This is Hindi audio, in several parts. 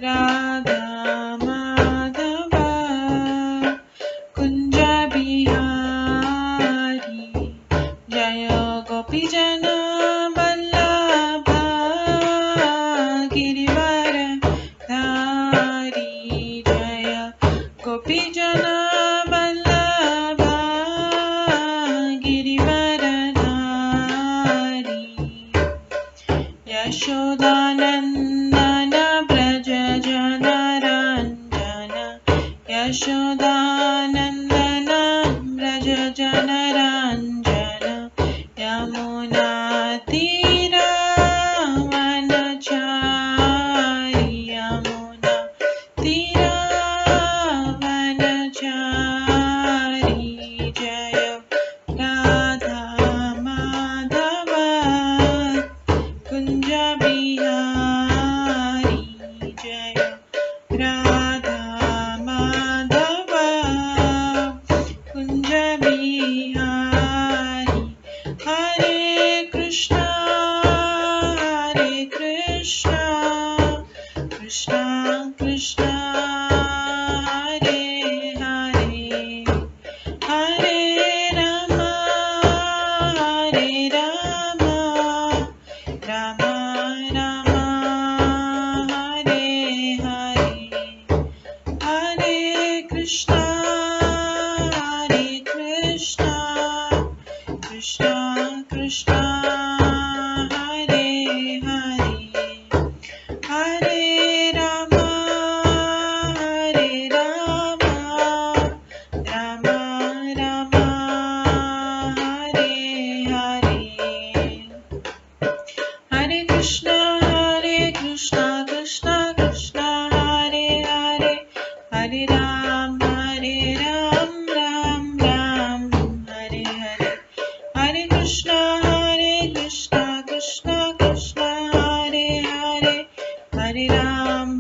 राधा माधव कुंज बिहारी जय गोपीजन वल्लभ गिरिवर धारी जय गोपीजन वल्लभ गिरिवर धारी यशोदानंदन ब्रज जन रंजन यशोदानंदन ब्रज जन रंजन यमुना तीर वनचारी यमुना तीर वनचारी जय राधा माधव कुंज बिहारी जय राधा माधव कुंज बिहारी हरे कृष्णा कृष्णा कृष्णा हरे हरे हरे राम राम राम हरे हरे हरे कृष्णा कृष्णा कृष्णा हरे हरे हरे राम राम राम हरे हरे हरे कृष्णा कृष्णा कृष्णा हरे हरे हरे राम राम राम हरे हरे हरे कृष्णा कृष्णा कृष्णा हरे हरे हरे राम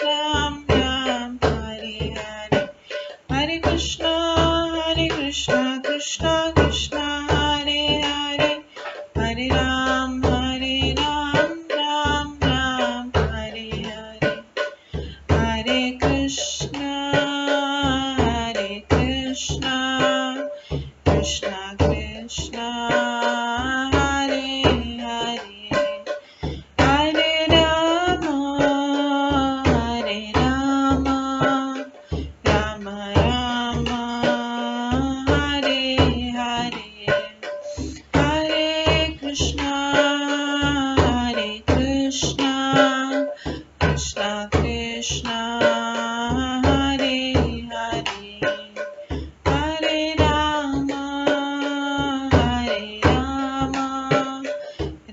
राम राम हरे हरे हरे कृष्णा कृष्णा कृष्णा हरे हरे हरे राम राम राम हरे हरे हरे कृष्णा कृष्णा कृष्णा हरे हरे हरे राम राम राम हरे हरे हरे कृष्णा कृष्णा कृष्णा हरे हरे हरे राम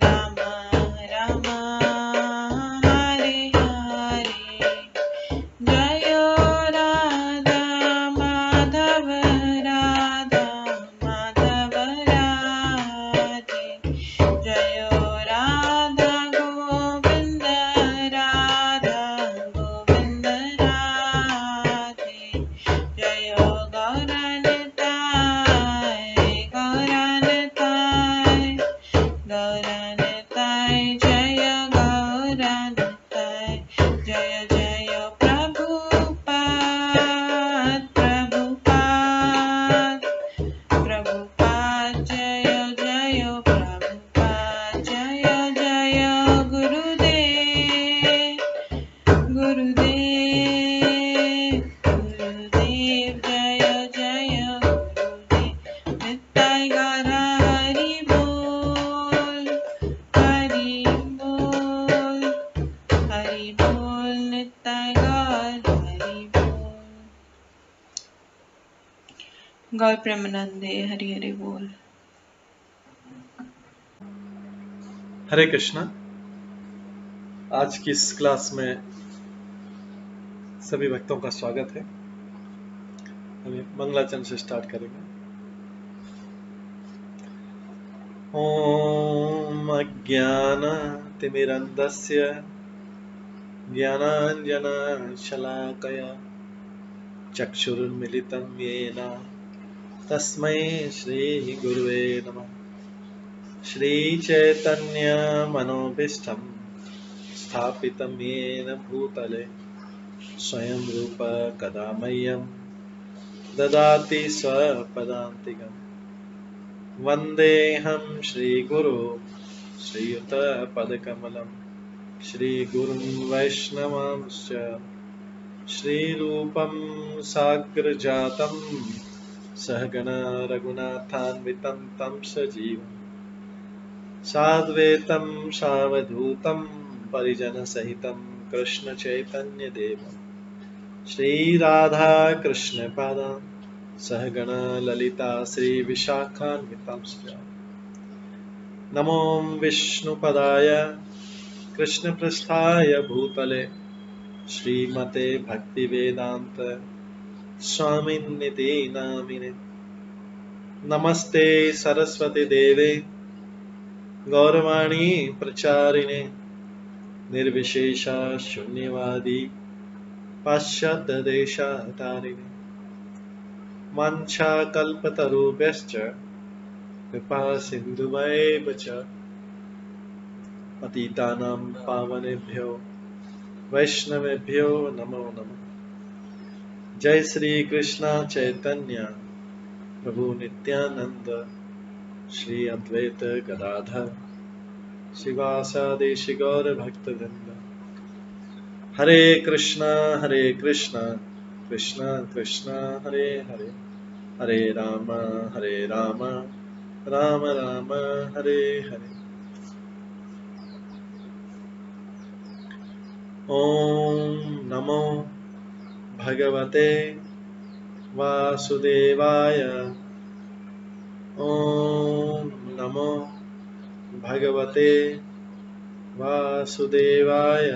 राम राम हरे हरे जय राधा माधव राधे जय राधा गोविंद राधे जय गौरनिताय जय गौरनिताय जय जय प्रभुपाद जय जय प्रभुपाद जय जय गुरुदेव जय जय गुरुदेव निताय गौर हरि बोल निताय गौर हरि बोल। गौर प्रेमानंदे हरि हरि बोल। हरे कृष्णा। आज की इस क्लास में सभी भक्तों का स्वागत है। हम मंगलाचरण से स्टार्ट करेंगे। ओम अज्ञानतिमिरन्धस्य ज्ञानाञ्जनशलाकया चक्षुरुन्मिलितं येन तस्मै श्रीगुरुवे नमः। श्रीचैतन्यमनोभीष्टं स्थापितं येन भूतले स्वयं रूप कदा मह्यं ददाति स्वपदान्तिकम् वन्देऽहं श्रीगुरो श्रीयुतपदकमलं श्रीगुरुं वैष्णवांश्च श्रीरूपं साग्रजातं सहगण रघुनाथान्वितं तं सजीवम् साद्वैतं सावधूतं परिजनसहितं कृष्णचैतन्यदेवम् श्रीराधा कृष्णपादान् सहगण ललिता श्रीविशाखान्वितांश्च नमो विष्णुपदाय कृष्णपृष्ठाय भूतले श्रीमते भक्तिवेदान्त स्वामिन्निति नामिने नमस्ते सरस्वती देवे गौरवाणी प्रचारिणे निर्विशेषा शून्यवादी पाश्चात्यदेशातारिणे वाञ्छाकल्पतरुभ्यश्च कृपा सिन्धुवैव च पतितानां पावनेभ्यो वैष्णवेभ्यो नमो नमः। जय श्री कृष्ण चैतन्य प्रभु नित्यानंद श्री अद्वैत गदाधर शिवासादि गौर भक्तवृंद। हरे कृष्णा कृष्णा कृष्णा हरे हरे हरे राम राम राम हरे हरे। ओम नमो भगवते वासुदेवाय। ओम नमो भगवते वासुदेवाय।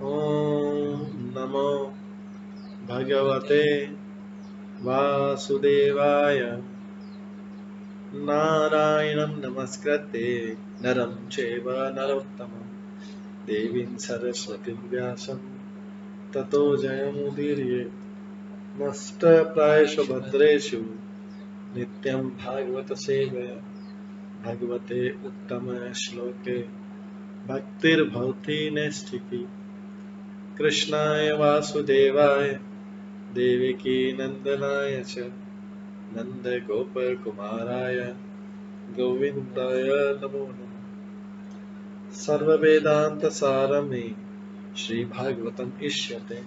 ओम नमो भगवते वासुदेवाय। नारायणं नमस्कृत्य नरं चैव नरोत्तमं देवीं सरस्वतीं व्यासं ततो जयमुदीरयेत्। नष्टप्रायेषु भद्रेषु नित्यं भागवत सेवया भगवते उत्तम श्लोके भक्तिर्भवति नैष्ठिकी। कृष्णाय वासुदेवाय देवकी नंदनाय च नन्दगोपकुमाराय गोविन्दाय नमो नमः। सर्ववेदान्तसारमे श्रीभागवतम् इष्यते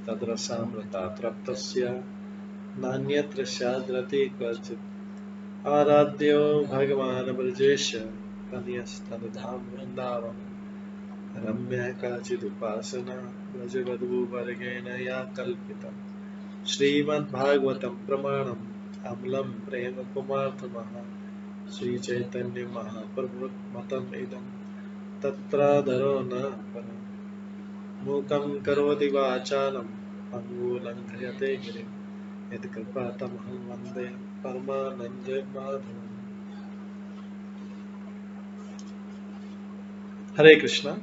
तद्रसामृतात् नान्यत्र स्याद्रति क्वचित्। आराध्यो भगवान् ब्रजेश तनयस्तनधाम वृन्दावन रम्या काचिदुपासना व्रजवधूवर्गेण या कल्पिता। श्रीमद्भागवतं प्रमाणम् अमलं प्रेम कुमार्थमः श्रीचैतन्य महाप्रभु मतम् इदं तत्रादरो न परम्। मूकं करोति वाचालं पङ्गुलङ्घयते गिरिं यत्कृपातमहं वन्दे परमानन्दमाधवम्। हरे कृष्णा।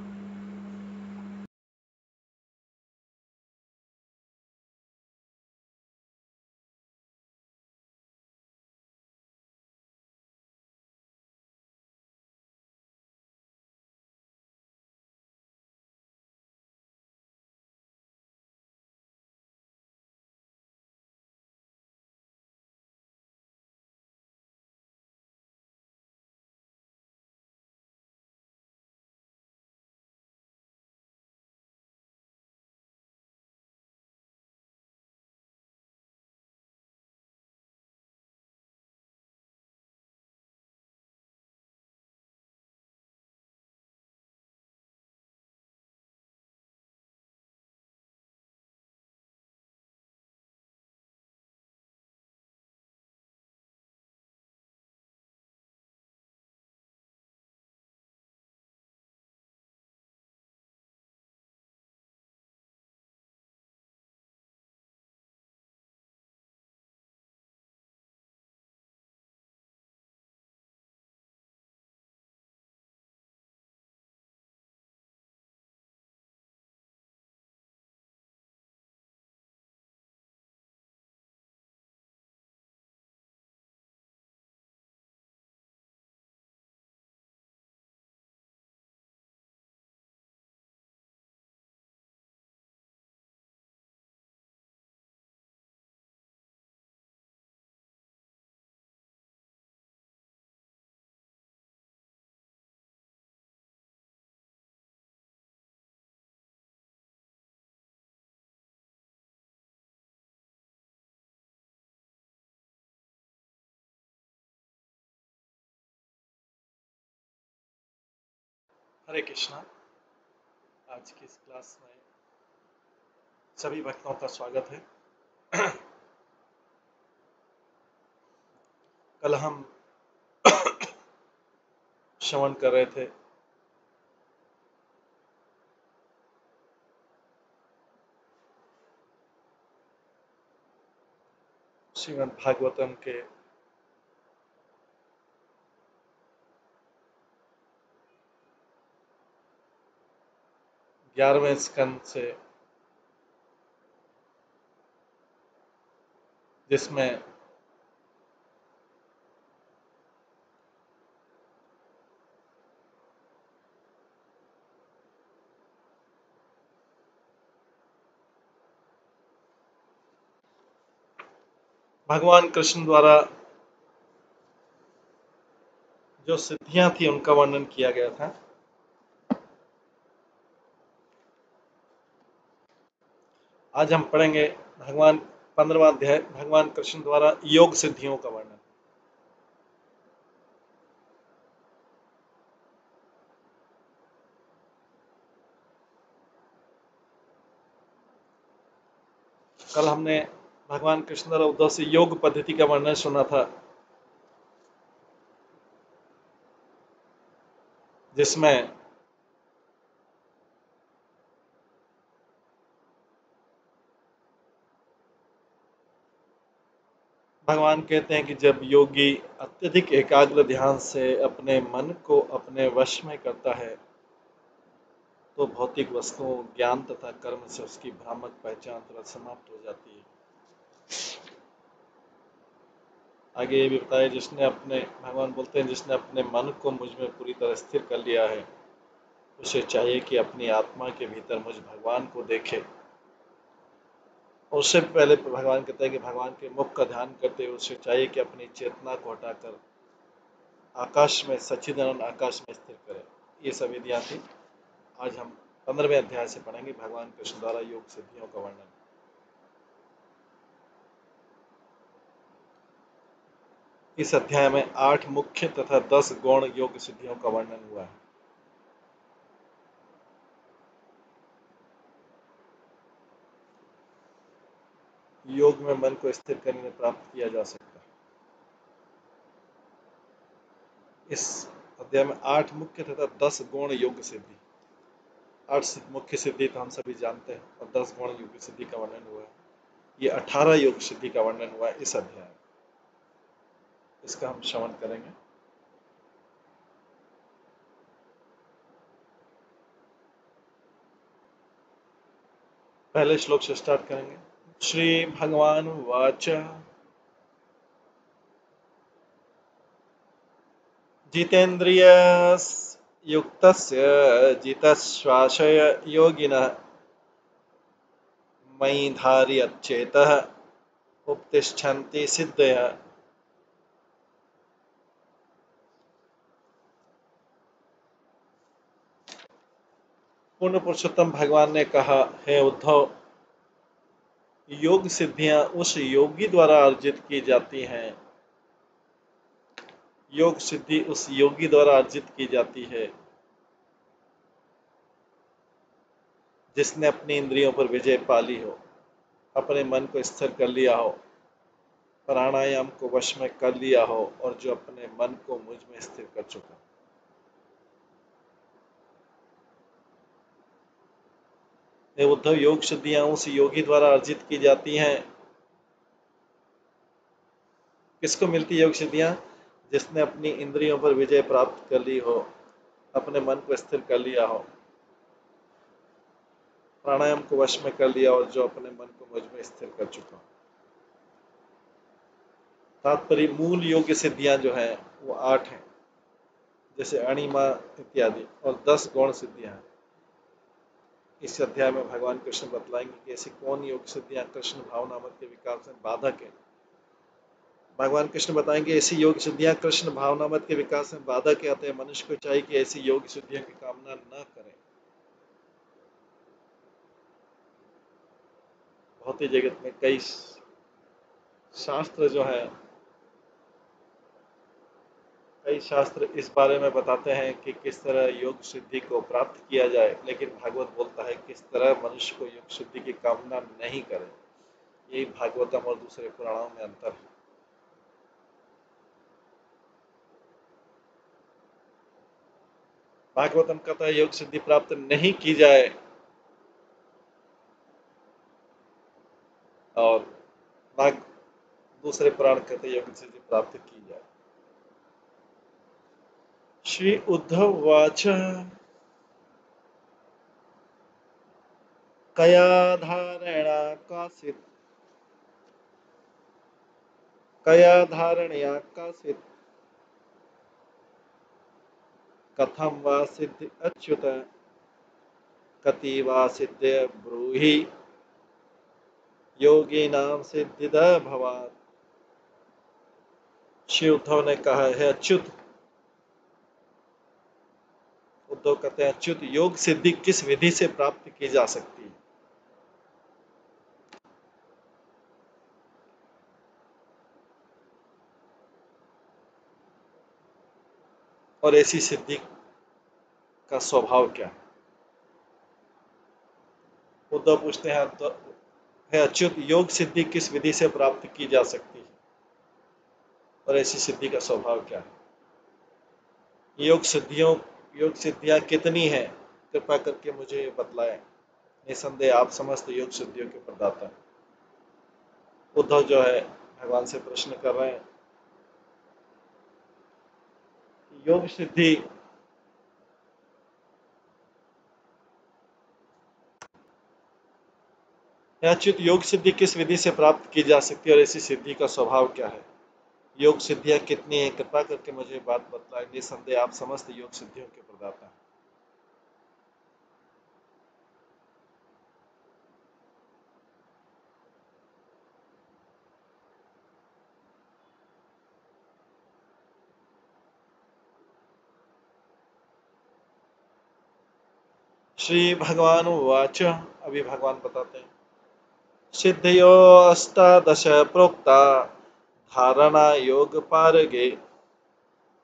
हरे कृष्णा। आज की इस क्लास में सभी भक्तों का स्वागत है। कल हम श्रवण कर रहे थे श्रीमद् भागवतम के 11वें स्कंद से, जिसमें भगवान कृष्ण द्वारा जो सिद्धियां थी उनका वर्णन किया गया था। आज हम पढ़ेंगे 15वां अध्याय, भगवान कृष्ण द्वारा योग सिद्धियों का वर्णन। कल हमने भगवान कृष्ण द्वारा उद्धव से योग पद्धति का वर्णन सुना था, जिसमें भगवान कहते हैं कि जब योगी अत्यधिक एकाग्र ध्यान से अपने मन को अपने वश में करता है तो भौतिक वस्तुओं, ज्ञान तथा कर्म से उसकी भ्रामक पहचान तुरंत समाप्त हो जाती है। आगे ये भी बताया, भगवान बोलते हैं जिसने अपने मन को मुझ में पूरी तरह स्थिर कर लिया है उसे चाहिए कि अपनी आत्मा के भीतर मुझ भगवान को देखे। और उससे पहले भगवान कहते हैं कि भगवान के मुख का ध्यान करते हुए उसे चाहिए कि अपनी चेतना को हटाकर आकाश में, सच्चिदानंद आकाश में स्थिर करे। ये सब विधियां थी। आज हम 15वें अध्याय से पढ़ेंगे भगवान कृष्ण द्वारा योग सिद्धियों का वर्णन। इस अध्याय में 8 मुख्य तथा 10 गौण योग सिद्धियों का वर्णन हुआ है। योग में मन को स्थिर करने प्राप्त किया जा सकता है। इस अध्याय में 8 मुख्य तथा 10 गौण योग सिद्धि। 8 मुख्य सिद्धि तो हम सभी जानते हैं और 10 गौण योग सिद्धि का वर्णन हुआ है। ये 18 योग सिद्धि का वर्णन हुआ है इस अध्याय में। इसका हम श्रवण करेंगे। पहले श्लोक से स्टार्ट करेंगे। श्री भगवान वाच जितेन्द्रिय युक्तस्य जितश्वासय योगिनः मयि धार्यच्चेतः उपतिष्ठन्ति सिद्धयः। पूर्ण पुरुषोत्तम भगवान ने कहा, हे उद्धव, योग सिद्धियां उस योगी द्वारा अर्जित की जाती हैं। योग सिद्धि उस योगी द्वारा अर्जित की जाती है जिसने अपनी इंद्रियों पर विजय पा ली हो, अपने मन को स्थिर कर लिया हो, प्राणायाम को वश में कर लिया हो और जो अपने मन को मुझ में स्थिर कर चुका। हे उद्धव, योग सिद्धियां उस योगी द्वारा अर्जित की जाती हैं। किसको मिलती योग सिद्धियां? जिसने अपनी इंद्रियों पर विजय प्राप्त कर ली हो, अपने मन को स्थिर कर लिया हो, प्राणायाम को वश में कर लिया और जो अपने मन को मुझ में स्थिर कर चुका। तात्पर्य, मूल योग सिद्धियां जो हैं वो 8 हैं, जैसे अणिमा इत्यादि, और 10 गौण सिद्धियां हैं। इस अध्याय में भगवान कृष्ण बतलाएंगे कि ऐसी कौन योग सिद्धियां कृष्ण भाव नामक के विकास में बाधक है। भगवान कृष्ण बताएंगे ऐसी योग सिद्धियां कृष्ण भावना मत के विकास में बाधक आते हैं। मनुष्य को चाहिए कि ऐसी योग सिद्धियों की कामना न करें। भौतिक जगत में कई शास्त्र जो है कई शास्त्र इस बारे में बताते हैं कि किस तरह योग सिद्धि को प्राप्त किया जाए, लेकिन भागवत बोलता है किस तरह मनुष्य को योग सिद्धि की कामना नहीं करे। यही भागवतम और दूसरे पुराणों में अंतर है। भागवतम कहता है योग सिद्धि प्राप्त नहीं की जाए, और भाग दूसरे पुराण कहते हैं योग सिद्धि प्राप्त की जाए। श्री उद्धव वाच कया धारणा कासित कया धारणया कासित कथम वा सिद्धि अच्युत कति वा सिद्धि ब्रूहि योगी नाम सिद्धिद भवान। श्री उद्धव ने कहा है अच्युत, उद्धव कहते हैं अच्युत, योग सिद्धि किस विधि से प्राप्त की जा सकती है? और ऐसी सिद्धि का स्वभाव क्या है? उद्धव पूछते हैं तो है अच्युत, योग सिद्धि किस विधि से प्राप्त की जा सकती है और ऐसी सिद्धि का स्वभाव क्या है? योग सिद्धियां कितनी हैं, कृपा करके मुझे बतलाएं। निसंदेह आप समस्त योग सिद्धियों के प्रदाता हैं। उद्धव जो है भगवान से प्रश्न कर रहे हैं, योग सिद्धि अच्युत, योग सिद्धि किस विधि से प्राप्त की जा सकती है और ऐसी सिद्धि का स्वभाव क्या है? योग सिद्धियां कितनी हैं, कृपा करके मुझे बात बतलाएं। निसंदेह आप समस्त योग सिद्धियों के प्रदाता हैं। श्री भगवान उवाच, अभी भगवान बताते हैं, सिद्धयो अष्टादश प्रोक्ता धारणा योग पारगे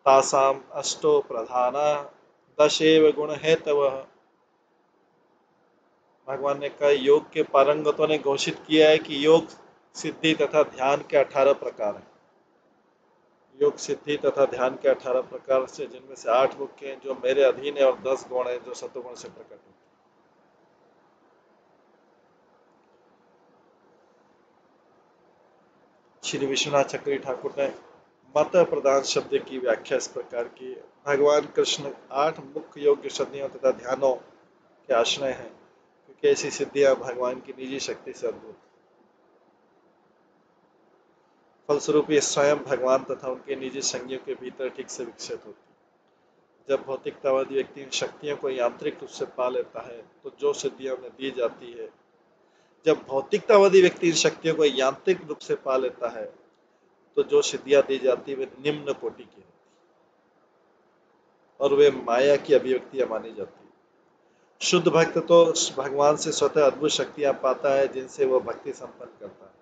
तासाम अष्टो प्रधाना दशेव गुण हेतवः। भगवान ने कहा योग के पारंगतों ने घोषित किया है कि योग सिद्धि तथा ध्यान के 18 प्रकार हैं। योग सिद्धि तथा ध्यान के 18 प्रकार से, जिनमें से 8 मुख्य हैं जो मेरे अधीन है, और 10 गुण हैं जो सत्वगुण से प्रकट होते हैं। श्री विश्वनाथ चक्री ठाकुर ने मत प्रदान शब्द की व्याख्या इस प्रकार की है, भगवान कृष्ण 8 मुख्य योग सिद्धियों तथा ध्यानों के आश्रय हैं, क्योंकि ऐसी सिद्धियां भगवान की निजी शक्ति से अद्भुत, फलस्वरूप ये स्वयं भगवान तथा उनके निजी संज्ञों के भीतर ठीक से विकसित होती है। जब भौतिकतावादी व्यक्ति इन शक्तियों को यांत्रिक रूप से पा लेता है तो जो सिद्धियां उन्हें दी जाती है जब भौतिकतावादी व्यक्ति इन शक्तियों को यांत्रिक रूप से पा लेता है तो जो सिद्धियां दी जाती है वे निम्न कोटि की होती और वे माया की अभिव्यक्तियां मानी जाती है। शुद्ध भक्त तो भगवान से स्वतः अद्भुत शक्तियां पाता है जिनसे वह भक्ति संपन्न करता है।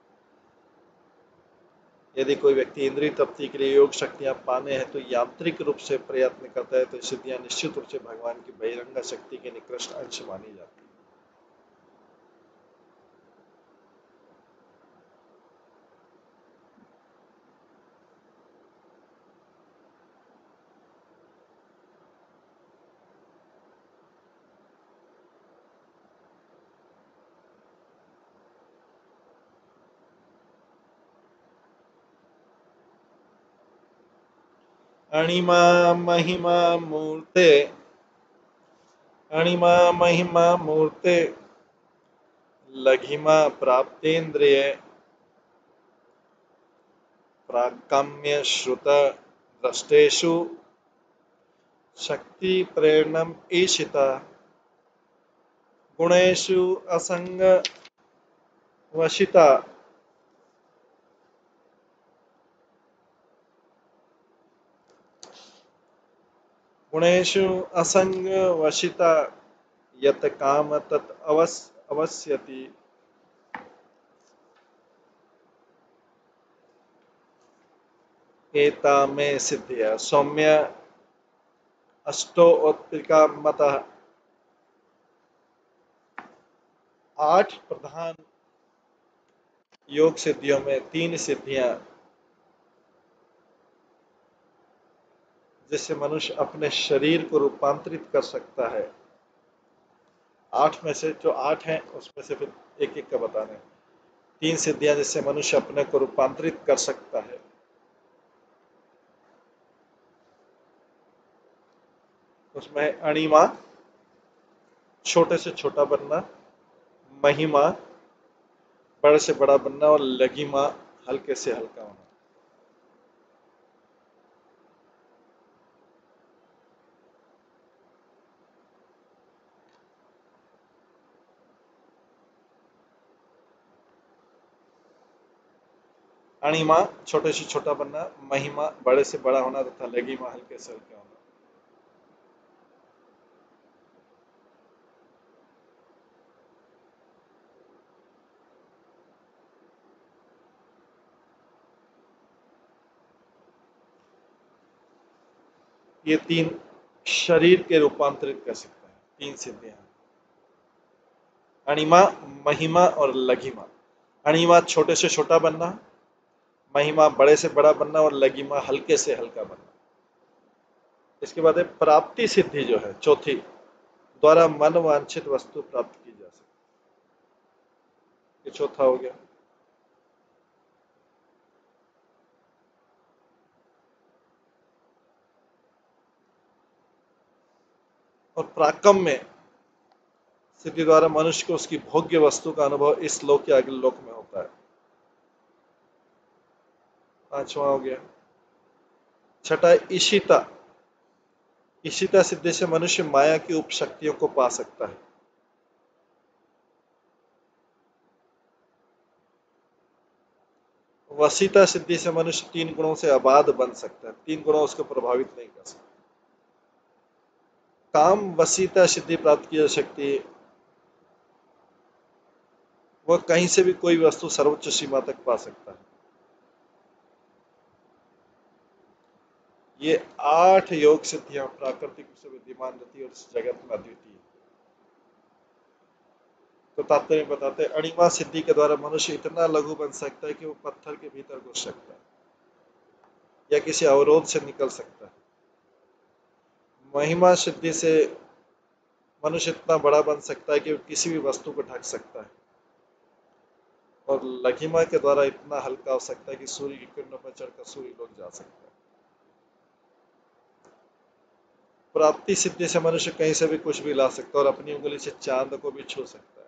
यदि कोई व्यक्ति इंद्रिय तृप्ति के लिए योग शक्तियां पाने हैं तो यांत्रिक रूप से प्रयत्न करता है तो सिद्धियां निश्चित रूप से भगवान की बहिरंग शक्ति के निकृष्ट अंश मानी जाती है। अणिमा महिमा मूर्ते अणिमा महिमा मूर्ते लघिमा प्राप्तेन्द्रिय प्राकाम्य श्रुत दृष्टेषु शक्ति प्रेरणम ईशिता गुणेषु असंग वशिता गुणेषु असंग वशिता यत काम तत् अवस्यति। एता में सिद्धिया सौम्य अष्टोत्तरिका मतः। 8 प्रधान योग सिद्धियों में 3 सिद्धियां जिससे मनुष्य अपने शरीर को रूपांतरित कर सकता है। 8 में से जो 8 हैं उसमें से फिर एक एक का बताना है। 3 सिद्धियां जिससे मनुष्य अपने को रूपांतरित कर सकता है। उसमें है अणिमा, छोटे से छोटा बनना, महिमा, बड़े से बड़ा बनना, और लघिमा, हल्के से हल्का होना। अणिमा, छोटे से छोटा बनना, महिमा, बड़े से बड़ा होना, तथा लघिमा, हल्के से हल्का होना। ये 3 शरीर के रूपांतरित कर सकता है। 3 सिद्धियां, अणिमा, महिमा और लघिमा। अणिमा, छोटे से छोटा बनना, महिमा, बड़े से बड़ा बनना, और लघिमा, हल्के से हल्का बनना। इसके बाद है प्राप्ति सिद्धि, जो है चौथी, द्वारा मन वांछित वस्तु प्राप्त की जा सकती। ये चौथा हो गया। और प्राकम्य सिद्धि द्वारा मनुष्य को उसकी भोग्य वस्तु का अनुभव इस लोक या अगले लोक में होता है। 5वां हो गया। छठा ईशिता। ईशिता सिद्धि से मनुष्य माया की उपशक्तियों को पा सकता है। वसीता सिद्धि से मनुष्य 3 गुणों से अबाध बन सकता है। 3 गुणों उसको प्रभावित नहीं कर सकते। काम वसीता सिद्धि प्राप्त की जा सकती है। वह कहीं से भी कोई वस्तु सर्वोच्च सीमा तक पा सकता है। ये 8 योग सिद्धियां प्राकृतिक रूप से विद्यमान रहती है और इस जगत में अद्वितीय। तो तात्पर्य बताते हैं, अणिमा सिद्धि के द्वारा मनुष्य इतना लघु बन सकता है कि वो पत्थर के भीतर घुस सकता है या किसी अवरोध से निकल सकता है। महिमा सिद्धि से मनुष्य इतना बड़ा बन सकता है कि वो किसी भी वस्तु को ढक सकता है। और लघिमा के द्वारा इतना हल्का हो सकता है कि सूर्य की किरणों पर चढ़कर सूर्य लोग जा सकता है। प्राप्ति सिद्धि से मनुष्य कहीं से भी कुछ भी ला सकता है और अपनी उंगली से चांद को भी छू सकता है।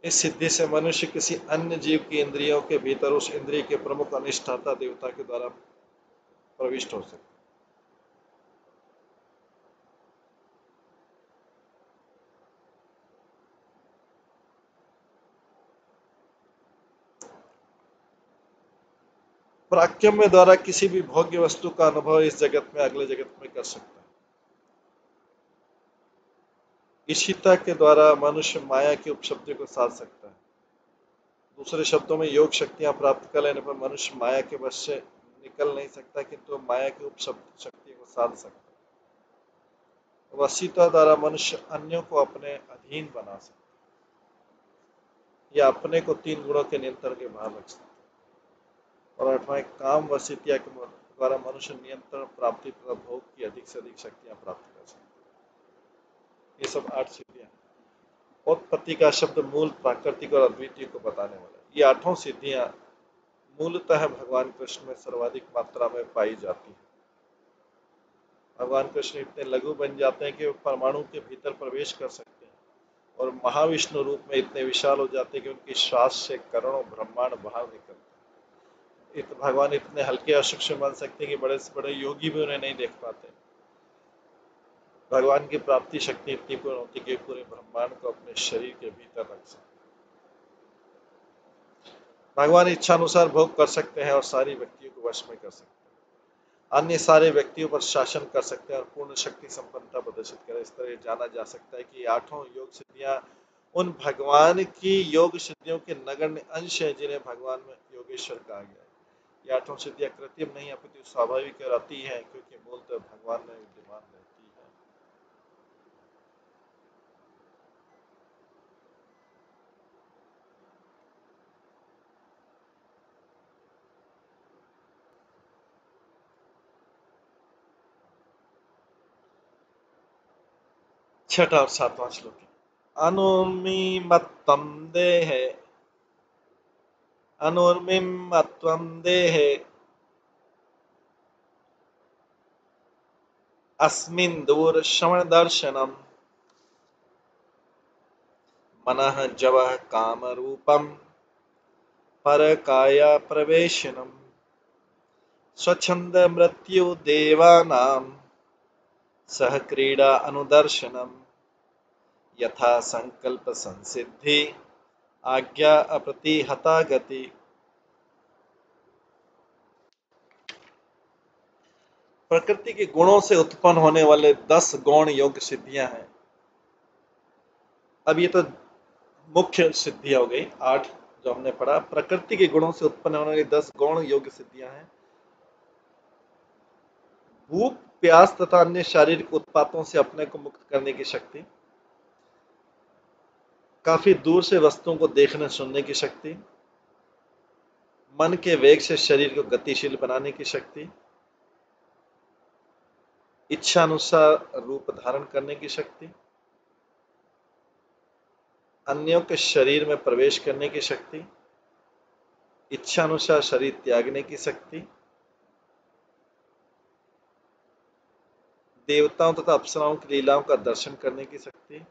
इस सिद्धि से मनुष्य किसी अन्य जीव की इंद्रियों के भीतर उस इंद्रिय के प्रमुख अधिष्ठाता देवता के द्वारा प्रविष्ट हो सकता है। प्राक्यम्य द्वारा किसी भी भोग्य वस्तु का अनुभव इस जगत में अगले जगत में कर सकता है। ईशिता के द्वारा मनुष्य माया की उपलब्धि को साध सकता है। दूसरे शब्दों में योग शक्तियां प्राप्त कर लेने पर मनुष्य माया के वश से निकल नहीं सकता, किंतु माया की उपलब्ध शक्ति को साध सकता है। वसीता द्वारा मनुष्य अन्यों को अपने अधीन बना सकता है या अपने को 3 गुणों के नियंत्रण के बाहर रख सकता है। और 8वां काम वसीतिया के द्वारा मनुष्य नियंत्रण, प्राप्ति तथा भोग की अधिक से अधिक शक्तियां प्राप्त कर सकता है। ये सब 8 सिद्धियां। उत्पत्ति का शब्द मूल, प्राकृतिक और अद्वितीय को बताने वाला है। ये 8 सिद्धियां मूलतः भगवान कृष्ण में सर्वाधिक मात्रा में पाई जाती है। भगवान कृष्ण इतने लघु बन जाते हैं कि वो परमाणु के भीतर प्रवेश कर सकते हैं और महाविष्णु रूप में इतने विशाल हो जाते हैं कि उनकी श्वास से करोड़ों ब्रह्मांड बाहर निकलते हैं। भगवान इतने हल्के और सूक्ष्म बन सकते हैं कि बड़े से बड़े योगी भी उन्हें नहीं देख पाते। भगवान की प्राप्ति शक्ति इतनी पूर्ण होती है कि पूरे ब्रह्मांड को अपने शरीर के भीतर रख सकते। भगवान इच्छा अनुसार भोग कर सकते हैं और सारी व्यक्तियों को वश में कर सकते हैं। अन्य सारे व्यक्तियों पर शासन कर सकते हैं और पूर्ण शक्ति संपन्नता प्रदर्शित करें। इस तरह जाना जा सकता है कि 8 योग सिद्धियां उन भगवान की योग सिद्धियों के नगण्य अंश हैं जिन्हें भगवान में योगेश्वर कहा गया है। ये आठों सिद्धियां कृत्रिम नहीं अपितु स्वाभाविक रहती हैं, क्योंकि मूलतः भगवान में विद्यमान रहती है। छठा और सातवां श्लोक है। अनुर्मिमत्वं देहे अनुर्मिमत्वं देहे अस्मिन् दूरश्रवणदर्शनम् मनः जवः कामरूपं परकाया प्रवेशनम् स्वच्छंद मृत्यु देवानां सह क्रीडा अनुदर्शनम् यथा संकल्प संसिद्धि आज्ञा अप्रतिहता गति। प्रकृति के गुणों से उत्पन्न होने वाले 10 गौण योग सिद्धियां हैं। अब ये तो मुख्य सिद्धि हो गई 8 जो हमने पढ़ा। प्रकृति के गुणों से उत्पन्न होने वाली 10 गौण योग सिद्धियां हैं। भूख प्यास तथा अन्य शारीरिक उत्पातों से अपने को मुक्त करने की शक्ति, काफी दूर से वस्तुओं को देखने सुनने की शक्ति, मन के वेग से शरीर को गतिशील बनाने की शक्ति, इच्छा अनुसार रूप धारण करने की शक्ति, अन्यों के शरीर में प्रवेश करने की शक्ति, इच्छा अनुसार शरीर त्यागने की शक्ति, देवताओं तथा अप्सराओं की लीलाओं का दर्शन करने की शक्ति,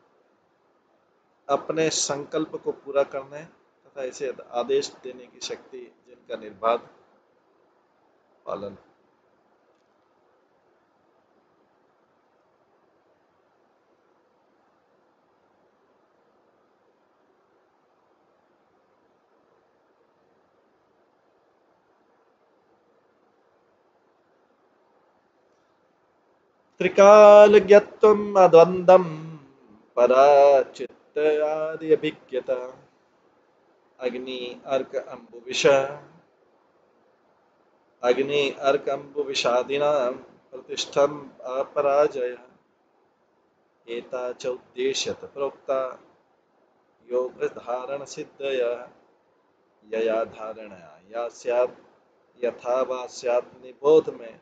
अपने संकल्प को पूरा करने तथा इसे आदेश देने की शक्ति, जिनका निर्बाध पालन। त्रिकालज्ञत्वम् अद्वन्द्वं पराचित्त आदि अभिज्ञता अग्नि अर्क अम्बुविषादिनां प्रतिष्ठम् अपराजय एता च उद्देश्यत प्रोक्ता योग धारण सिद्धया यया धारणया या स्यात् यथा वा स्यात् निबोध में।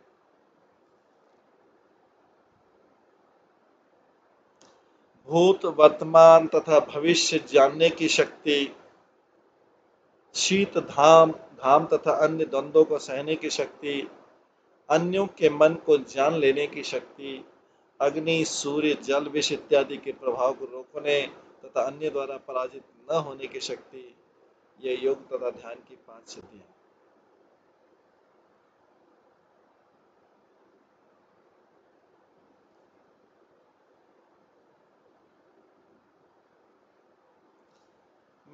भूत वर्तमान तथा भविष्य जानने की शक्ति, शीत घाम तथा अन्य द्वंद्वों को सहने की शक्ति, अन्यों के मन को जान लेने की शक्ति, अग्नि सूर्य जल विष इत्यादि के प्रभाव को रोकने तथा अन्य द्वारा पराजित न होने की शक्ति, ये योग तथा ध्यान की 5 सिद्धियां।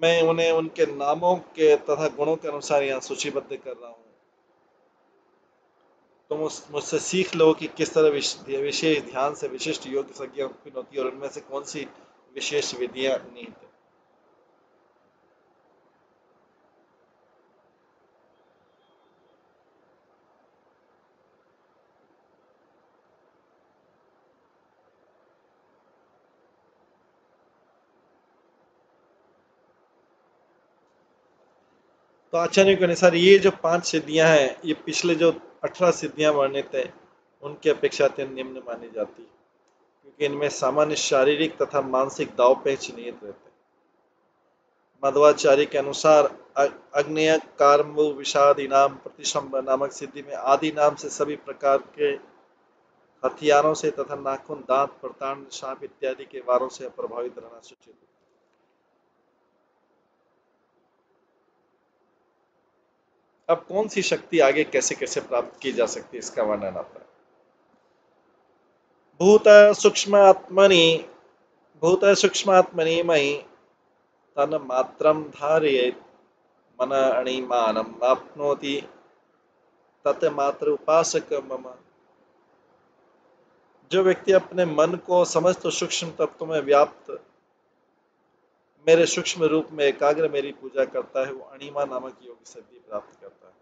मैं उन्हें उनके नामों के तथा गुणों के अनुसार यहाँ सूचीबद्ध कर रहा हूँ। तुम मुझसे सीख लो कि किस तरह विशेष ध्यान से विशिष्ट योग संज्ञा उत्पन्न होती है और उनमें से कौन सी विशेष विधियां निहित है। तो आचार्यों के अनुसार ये जो 5 सिद्धियां हैं, ये पिछले जो 18 सिद्धियां वर्णित है उनकी अपेक्षा अत्यंत निम्न मानी जाती है, क्योंकि इनमें सामान्य शारीरिक तथा मानसिक दाव पेच निहित रहते हैं। मध्वाचार्य के अनुसार अग्नेय कार्म विषादी नाम प्रतिशंब नामक सिद्धि में आदि नाम से सभी प्रकार के हथियारों से तथा नाखून दांत प्रतांड सांप इत्यादि के वारों से प्रभावित रहना सूचित है। अब कौन सी शक्ति आगे कैसे कैसे प्राप्त की जा सकती है, इसका वर्णन आता है। भूत सूक्ष्मात्मनि मयि तन मात्रम धारयेत् मन अणिमानम आप्नोति तत्मात्र उपासक मम। जो व्यक्ति अपने मन को समस्त सूक्ष्म तत्वों में व्याप्त मेरे सूक्ष्म रूप में एकाग्र मेरी पूजा करता है, वो अणिमा नामक योग सिद्धि प्राप्त करता है।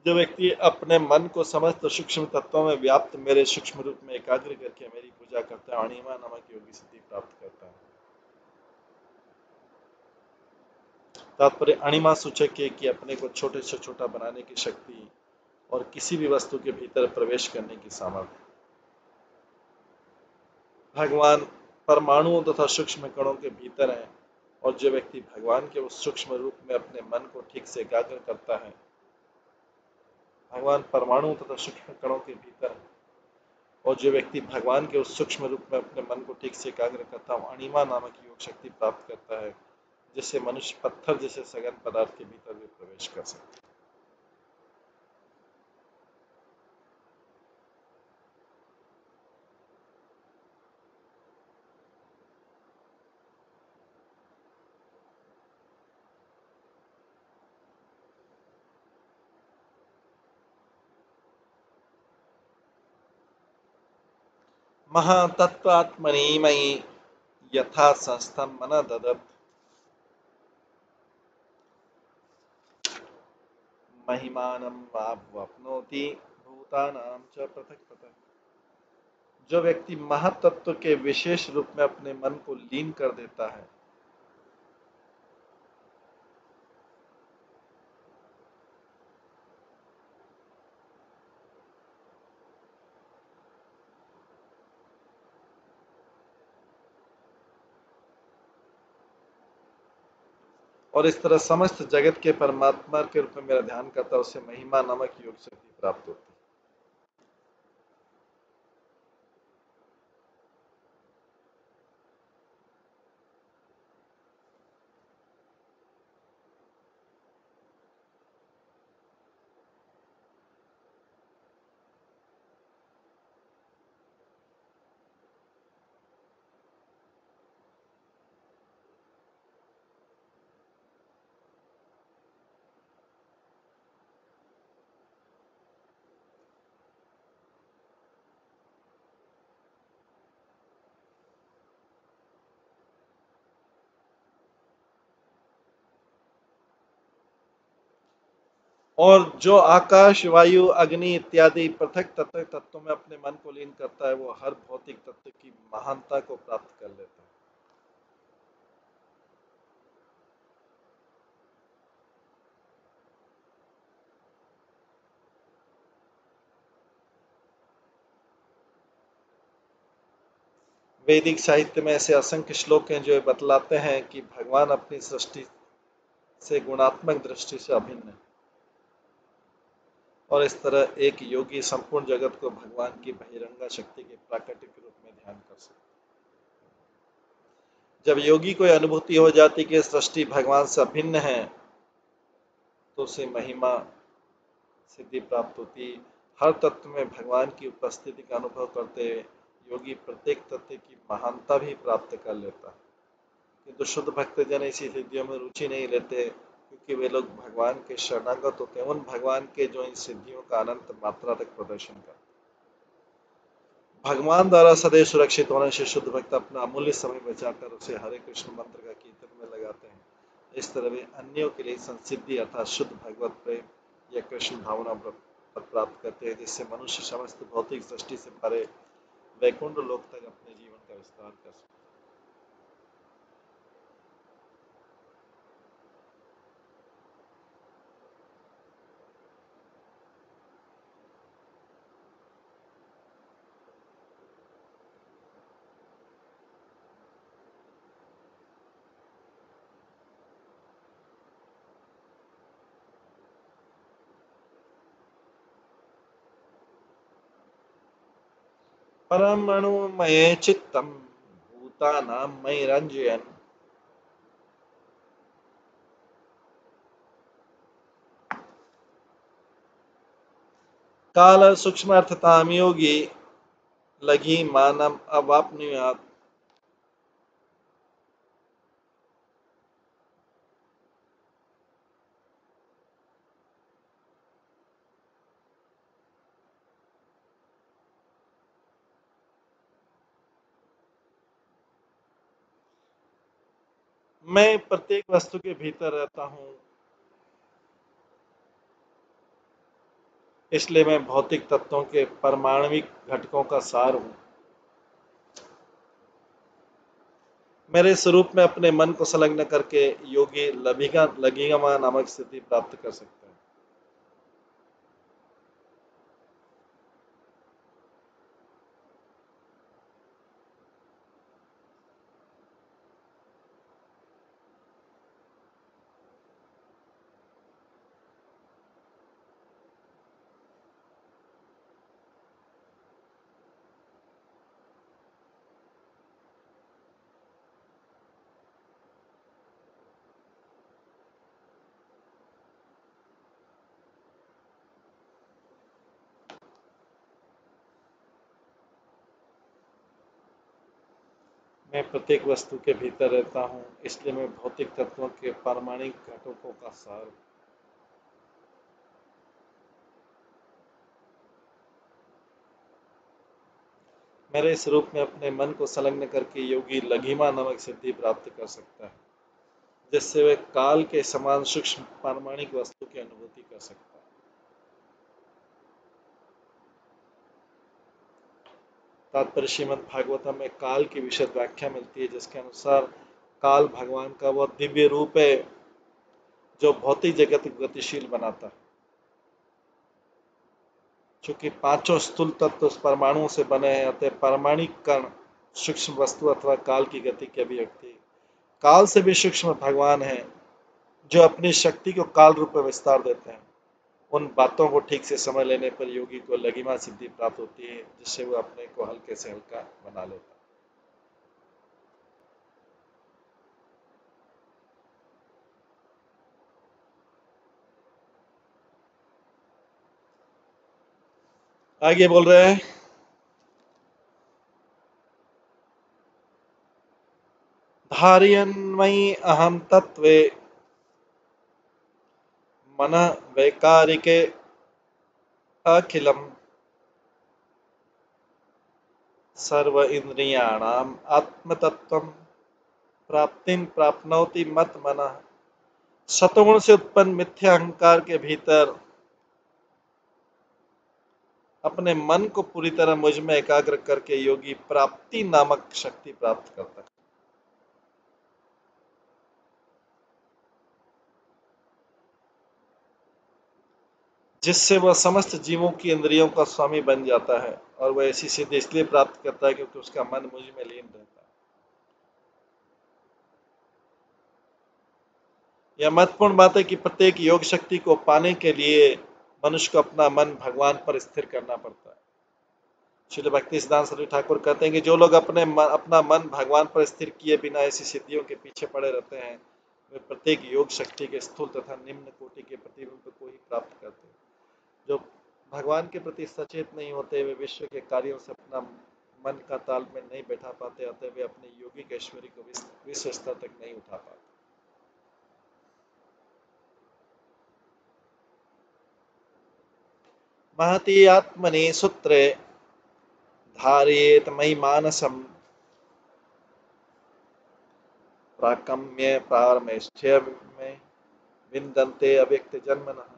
जो व्यक्ति अपने मन को समस्त सूक्ष्म तत्वों में व्याप्त मेरे सूक्ष्म रूप में एकाग्र करके मेरी पूजा करता है, अणिमा नामक योगी सिद्धि प्राप्त करता है। तात्पर्य अणिमा सूचक है कि अपने को छोटे से छोटा बनाने की शक्ति और किसी भी वस्तु के भीतर प्रवेश करने की सामर्थ्य। भगवान परमाणुओं तथा सूक्ष्म कणों के भीतर हैं, और जो व्यक्ति भगवान के उस सूक्ष्म रूप में अपने मन को ठीक से एकाग्र करता है, भगवान परमाणु तथा सूक्ष्म कणों के भीतर है, और जो व्यक्ति भगवान के उस सूक्ष्म रूप में अपने मन को ठीक से एकाग्र करता है, अणिमा नामक योग शक्ति प्राप्त करता है, जिससे मनुष्य पत्थर जैसे सघन पदार्थ के भीतर भी प्रवेश कर सकता है। महातत्वात्मनि मयि यथा संस्थम मन ददत् महिमानं वाप्नोति भूतानां च पृथक पृथक। जो व्यक्ति महातत्व के विशेष रूप में अपने मन को लीन कर देता है, और इस तरह समस्त जगत के परमात्मा के रूप में मेरा ध्यान करता है, उसे महिमा नामक योग शक्ति प्राप्त होती है। और जो आकाश, वायु, अग्नि इत्यादि पृथक तत्वों में अपने मन को लीन करता है, वो हर भौतिक तत्व की महानता को प्राप्त कर लेता है। वैदिक साहित्य में ऐसे असंख्य श्लोक हैं जो बतलाते हैं कि भगवान अपनी सृष्टि से गुणात्मक दृष्टि से अभिन्न है, और इस तरह एक योगी संपूर्ण जगत को भगवान की बहिरंगा शक्ति के प्राकृतिक रूप में ध्यान कर सकता है। जब योगी को अनुभूति हो जाती कि सृष्टि भगवान से अभिन्न है, तो उसे महिमा सिद्धि प्राप्त होती। हर तत्व में भगवान की उपस्थिति का अनुभव करते हुए योगी प्रत्येक तत्व की महानता भी प्राप्त कर लेता है। किंतु शुद्ध भक्तजन ऐसी सिद्धियों में रुचि नहीं लेते, क्योंकि वे लोग भगवान के शरणागत होते हैं, उन भगवान के जो इन सिद्धियों का अनंत मात्रा तक प्रदर्शन करते हैं। भगवान द्वारा सदैव सुरक्षित होने से शुद्ध भक्त अपना अमूल्य समय बचाकर उसे हरे कृष्ण मंत्र का कीर्तन में लगाते हैं। इस तरह वे अन्यों के लिए संसिद्धि अर्थात शुद्ध भगवत प्रेम या कृष्ण भावना प्राप्त करते हैं, जिससे मनुष्य समस्त भौतिक सृष्टि से परे वैकुंठ लोक तक अपने जीवन का विस्तार कर सकते हैं। परमणुमये चित्तम भूतानां मयि रंजयन् काल सूक्ष्मार्थतां योगी लघी मानम अवाप्नुयात्। मैं प्रत्येक वस्तु के भीतर रहता हूँ, इसलिए मैं भौतिक तत्वों के परमाणविक घटकों का सार हूँ। मेरे स्वरूप में अपने मन को संलग्न करके योगी लघिमा नामक स्थिति प्राप्त कर सकता है। मैं प्रत्येक वस्तु के भीतर रहता हूँ, इसलिए मैं भौतिक तत्वों के पारमाणिक घटकों का सार हूँ। मेरे स्वरूप में अपने मन को संलग्न करके योगी लघिमा नामक सिद्धि प्राप्त कर सकता है, जिससे वह काल के समान सूक्ष्म पारमाणिक वस्तु की अनुभूति कर सकता है। तात्पर्य श्रीमद् भागवतम में काल की विशद व्याख्या मिलती है, जिसके अनुसार काल भगवान का वह दिव्य रूप है जो भौतिक जगत को गतिशील बनाता है। चूंकि पांचों स्थूल तत्व उस परमाणुओं से बने हैं, अतः परमाणिक कण सूक्ष्म वस्तु अथवा काल की गति की अभिव्यक्ति। काल से भी सूक्ष्म भगवान है, जो अपनी शक्ति को काल रूप में विस्तार देते हैं। उन बातों को ठीक से समझ लेने पर योगी को लघिमा सिद्धि प्राप्त होती है, जिससे वो अपने को हल्के से हल्का बना लेता है। आगे बोल रहे हैं, धारयन्मयि अहम तत्वे मनः वैकारिके अखिलम सर्व इंद्रियाणाम आत्मतत्वम प्राप्तिं प्राप्नोति मत मनः। सतोगुण से उत्पन्न मिथ्या अहंकार के भीतर अपने मन को पूरी तरह मुझ में एकाग्र करके योगी प्राप्ति नामक शक्ति प्राप्त करता है, जिससे वह समस्त जीवों की इंद्रियों का स्वामी बन जाता है। और वह ऐसी सिद्धि इसलिए प्राप्त करता है क्योंकि उसका मन मुझ में लीन रहता है। यह महत्वपूर्ण बात है कि प्रत्येक योग शक्ति को पाने के लिए मनुष्य को अपना मन भगवान पर स्थिर करना पड़ता है। श्रील भक्ति सिद्धांत सरस्वती ठाकुर कहते हैं कि जो लोग अपना मन भगवान पर स्थिर किए बिना ऐसी सिद्धियों के पीछे पड़े रहते हैं, वे प्रत्येक योग शक्ति के स्थूल तथा निम्न कोटि के प्रतिबिंब को ही प्राप्त करते हैं। जो भगवान के प्रति सचेत नहीं होते, वे विश्व के कार्यों से अपना मन का तालमेल नहीं बैठा पाते, अतः वे अपने योगिक ऐश्वर्य को विश्व स्तर तक नहीं उठा पाते। महति आत्मनि सूत्रे धारयेत मयि मानसम प्राकम्य पारमेष्ठ्य में विन्दन्ते अव्यक्त जन्मनः।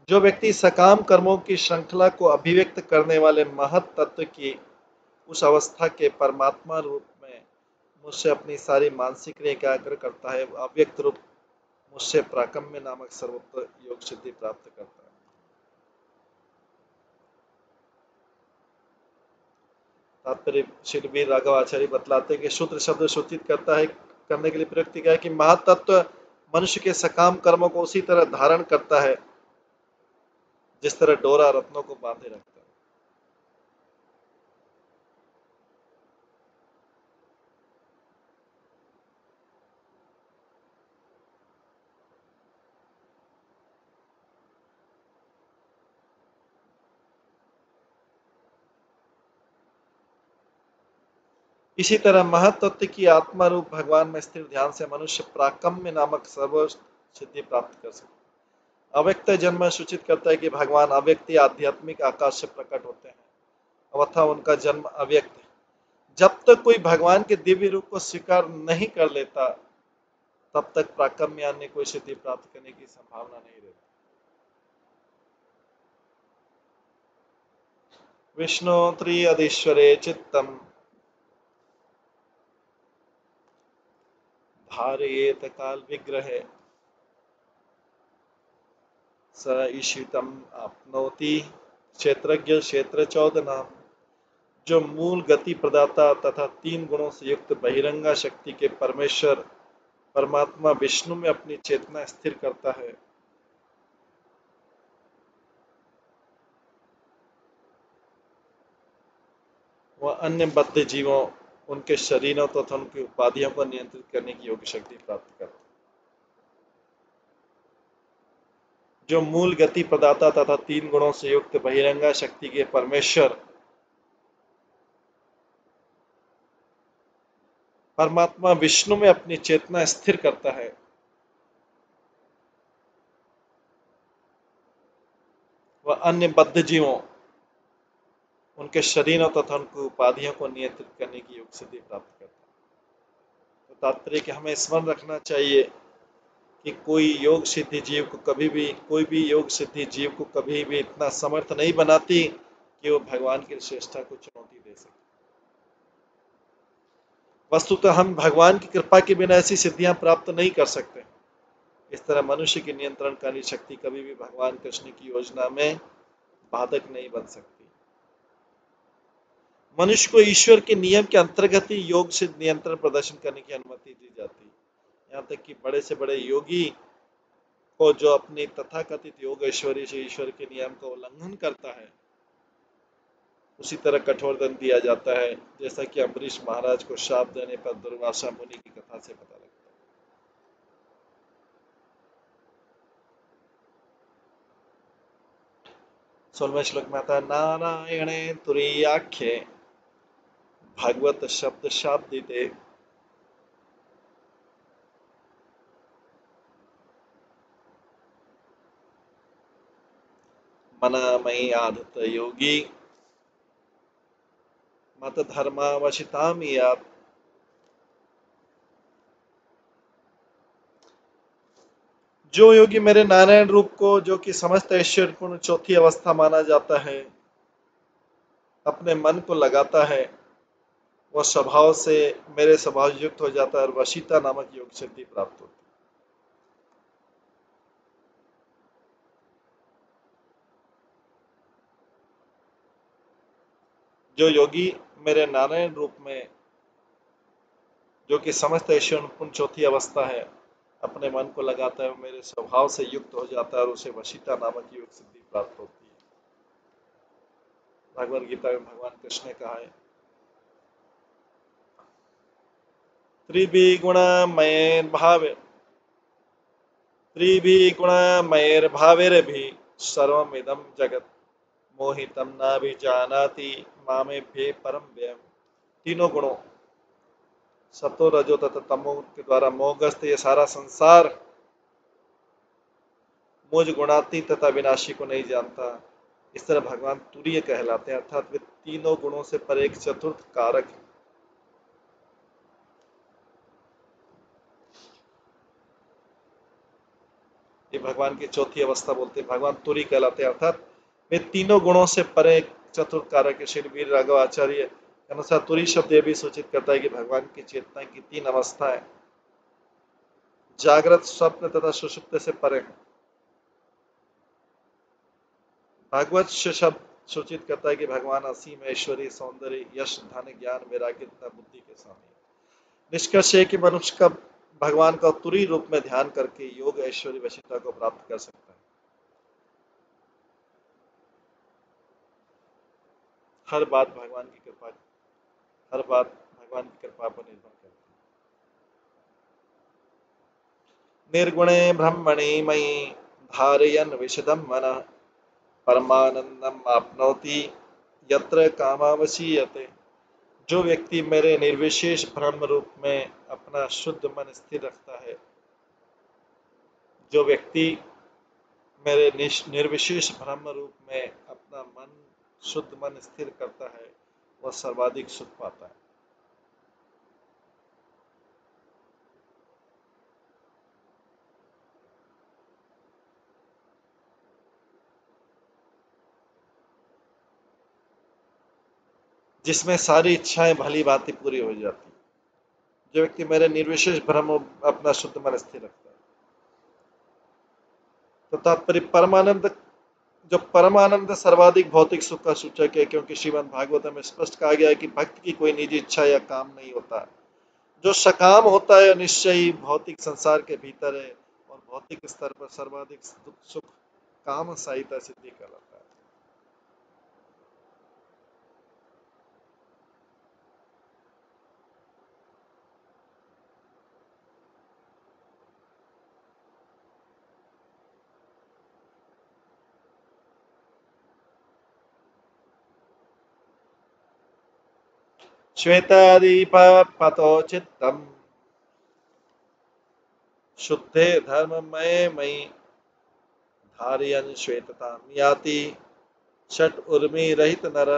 जो व्यक्ति सकाम कर्मों की श्रृंखला को अभिव्यक्त करने वाले महत तत्व की उस अवस्था के परमात्मा रूप में मुझसे अपनी सारी मानसिक क्रिया एकाग्र करता है, वो अव्यक्त रूप मुझसे प्राकम्य नामक सर्वोत्तर योग सिद्धि प्राप्त करता है। तात्पर्य श्री वीर राघव आचार्य बतलाते हैं कि सूत्र शब्द सूचित करता है, करने के लिए प्रयुक्त किया है कि महातत्व मनुष्य के सकाम कर्मों को उसी तरह धारण करता है जिस तरह डोरा रत्नों को बांधे रखता है। इसी तरह महतत्व की आत्मा रूप भगवान में स्थिर ध्यान से मनुष्य प्राकम्य नामक सर्व सिद्धि प्राप्त कर सकता है। अव्यक्त जन्म सूचित करता है कि भगवान अव्यक्त आध्यात्मिक आकाश से प्रकट होते हैं अथवा उनका जन्म अव्यक्त है। जब तक कोई भगवान के दिव्य रूप को स्वीकार नहीं कर लेता, तब तक प्राकम्य में अन्य कोई सिद्धि प्राप्त करने की संभावना नहीं रहती। विष्णु त्रियदीश्वरे चित्तम धारयेत काल विग्रहे स ईशितम आपनोति क्षेत्रज्ञ क्षेत्र चौदनाम। जो मूल गति प्रदाता तथा 3 गुणों से युक्त बहिरंगा शक्ति के परमेश्वर परमात्मा विष्णु में अपनी चेतना स्थिर करता है, वह अन्य बद्ध जीवों, उनके शरीरों तथा उनकी उपाधियों को नियंत्रित करने की योग्य शक्ति प्राप्त करता है। जो मूल गति प्रदाता तथा 3 गुणों से युक्त बहिरंगा शक्ति के परमेश्वर परमात्मा विष्णु में अपनी चेतना स्थिर करता है, वह अन्य बद्ध जीवों, उनके शरीरों तथा उनकी उपाधियों को नियंत्रित करने की योग सिद्धि प्राप्त करता है। तो तात्पर्य कि हमें स्मरण रखना चाहिए कि कोई योग सिद्धि जीव को कभी भी, कोई भी योग सिद्धि जीव को कभी भी इतना समर्थ नहीं बनाती कि वो भगवान की श्रेष्ठता को चुनौती दे सके। वस्तुतः हम भगवान की कृपा के बिना ऐसी सिद्धियां प्राप्त नहीं कर सकते। इस तरह मनुष्य की नियंत्रणकारी शक्ति कभी भी भगवान कृष्ण की योजना में बाधक नहीं बन सकती। मनुष्य को ईश्वर के नियम के अंतर्गत ही योग से नियंत्रण प्रदर्शन करने की अनुमति दी जाती है। यहाँ तक कि बड़े से बड़े योगी को जो अपनी तथाकथित योग ऐश्वर्य से ईश्वर के नियम का उल्लंघन करता है, उसी तरह कठोर दंड दिया जाता है, जैसा कि अम्बरीश महाराज को शाप देने पर दुर्वासा मुनि की कथा से पता लगता है। 16वें श्लोक में आता है, नारायणे तुरीयाख्ये भागवत शब्द शाब्दिते मनामयी आधत योगी मत धर्मावशिताम यात। जो योगी मेरे नारायण रूप को, जो कि समस्त ऐश्वर्यपूर्ण चौथी अवस्था माना जाता है, अपने मन को लगाता है, वह स्वभाव से मेरे स्वभाव युक्त हो जाता है और वशीता नामक योग सिद्धि प्राप्त होती है। जो योगी मेरे नारायण रूप में, जो कि समस्त ऐश्वर्यपूर्ण चौथी अवस्था है, अपने मन को लगाता है, वो मेरे स्वभाव से युक्त हो जाता है और उसे वशीता नामक योग सिद्धि प्राप्त होती है। भगवद गीता में भगवान कृष्ण ने कहा है, त्रिभिगुणमयैर्भावेरभि सर्वमिदं जगत् मोहितं नाभिजानाति मामेभ्ये परम व्ययम्। 3 गुणों सतो रजो तथा तमो के द्वारा मोहग्रस्त ये सारा संसार मुझ गुणाती तथा विनाशी को नहीं जानता। इस तरह भगवान तुरीय कहलाते हैं, अर्थात वे 3 गुणों से पर एक चतुर्थ कारक है। ये भगवान की चौथी अवस्था बोलते हैं, भगवान तुरी कहलाते हैं, अर्थात वे 3 गुणों से पर एक चतुर्थ कारक है। श्री वीर राघव आचार्य के अनुसार तुरी शब्द यह भी सूचित करता है कि भगवान की चेतना की 3 अवस्थाएं जागृत, स्वप्न तथा सुषुप्त से परे है। भागवत शब्द सूचित करता है कि भगवान असीम ऐश्वर्य, सौंदर्य, यश, धन, ज्ञान, वैराग्य तथा बुद्धि के स्वामी। निष्कर्ष है कि मनुष्य का भगवान का तुरी रूप में ध्यान करके योग ऐश्वर्य वशीता को प्राप्त कर सकता है। हर बात भगवान की कृपा पर निर्भर करती है। निर्गुणे ब्रह्मणि मयि धारयन् विशदं मनः परमानंदम आपनोति यत्र कामावसीयते। जो व्यक्ति मेरे निर्विशेष ब्रह्म रूप में अपना शुद्ध मन स्थिर रखता है, जो व्यक्ति मेरे निर्विशेष ब्रह्म रूप में अपना मन, शुद्ध मन स्थिर करता है, वह सर्वाधिक सुख पाता है। जिसमें सारी इच्छाएं भली भांति पूरी हो जाती। जो व्यक्ति मेरे निर्विशेष ब्रह्म अपना शुद्ध मन स्थिर रखता है, तो तात्पर्य परमानंद, जो परमानंद सर्वाधिक भौतिक सुख का सूचक है, क्योंकि श्रीमद् भागवत में स्पष्ट कहा गया है कि भक्त की कोई निजी इच्छा या काम नहीं होता। जो सकाम होता है निश्चय ही भौतिक संसार के भीतर है, और भौतिक स्तर पर सर्वाधिक सुख काम सहायता सिद्धि कहलाता है। श्वेतादीप पतो चित्तम शुद्धे धर्ममय मयि धारयन् श्वेतताम याति षट उर्मी रहित नर।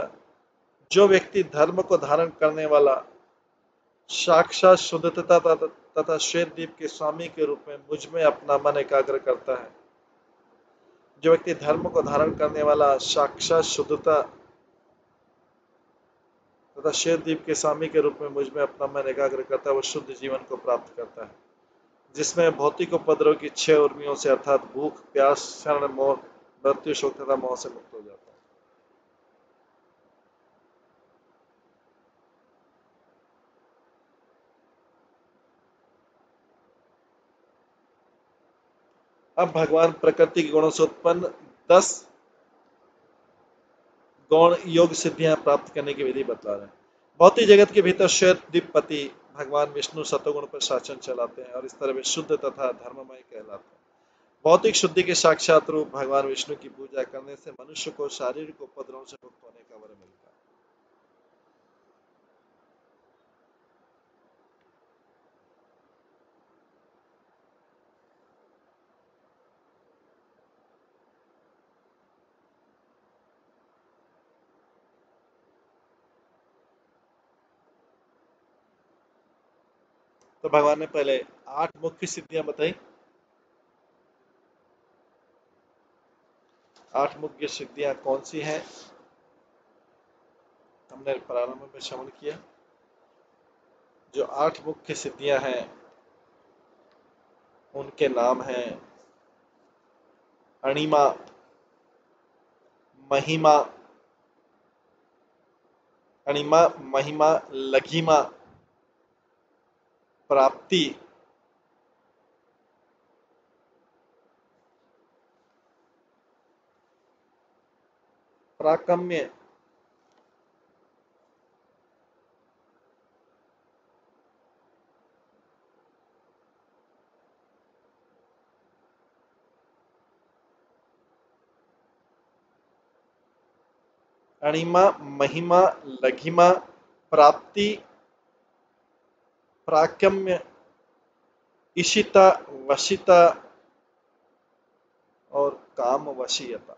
जो व्यक्ति धर्म को धारण करने वाला साक्षात शुद्धता तथा श्वेत दीप के स्वामी के रूप में मुझ में अपना मन एकाग्र करता है, जो व्यक्ति धर्म को धारण करने वाला साक्षात शुद्धता तथा श्वेत दीप के स्वामी के रूप में मुझ में अपना मन एकाग्र करता है, वो शुद्ध जीवन को प्राप्त करता है, जिसमें भौतिक उपद्रव की 6 उर्मियों से अर्थात भूख, प्यास, क्षरण, मोह, मृत्यु, शोक तथा मोह से मुक्त हो जाता है। अब भगवान प्रकृति के गुणों से उत्पन्न 10 गौण योग सिद्धियां प्राप्त करने की विधि बतला रहे हैं। भौतिक जगत के भीतर श्वेत दीपपति भगवान विष्णु सतोगुण पर शासन चलाते हैं और इस तरह वे शुद्ध तथा धर्ममय कहलाते हैं। भौतिक शुद्धि के साक्षात रूप भगवान विष्णु की पूजा करने से मनुष्य को शारीरिक उपद्रवों से मुक्त होने का वर मिलता है। तो भगवान ने पहले 8 मुख्य सिद्धियां बताई। 8 मुख्य सिद्धियां कौन सी हैं? हमने प्रारंभ में श्रवण किया। जो 8 मुख्य सिद्धियां हैं उनके नाम हैं अणिमा, महिमा, अणिमा, महिमा, लघिमा, प्राप्ति, प्राकम्य, अणिमा, महिमा, लघिमा, प्राप्ति, प्राकम्य, इशिता, वशिता और काम वशीयता।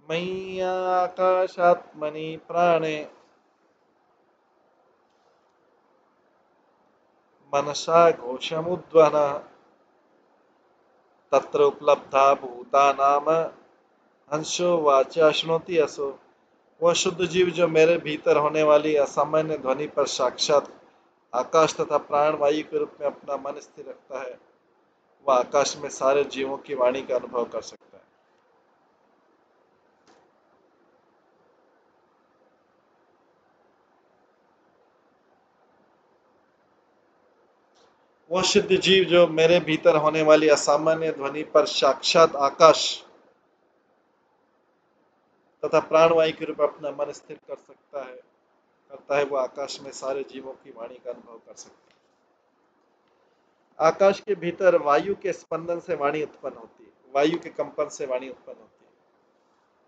मयि आकाशात्मनि प्राणे मनसा घोषमुद्वहन तत्र उपलब्धा भूतानाम अंशो वाचा शृणोति असो। वह शुद्ध जीव जो मेरे भीतर होने वाली असामान्य ध्वनि पर साक्षात आकाश तथा प्राण वायु के रूप में अपना मन स्थिर रखता है, वह आकाश में सारे जीवों की वाणी का अनुभव कर सकता है। वह शुद्ध जीव जो मेरे भीतर होने वाली असामान्य ध्वनि पर साक्षात आकाश तथा प्राणवायु के रूप में अपना मन स्थिर करता है, वह आकाश में सारे जीवों की वाणी का अनुभव कर सकता है। आकाश के भीतर वायु के स्पंदन से वाणी उत्पन्न होती है, वायु के कंपन से वाणी उत्पन्न होती है।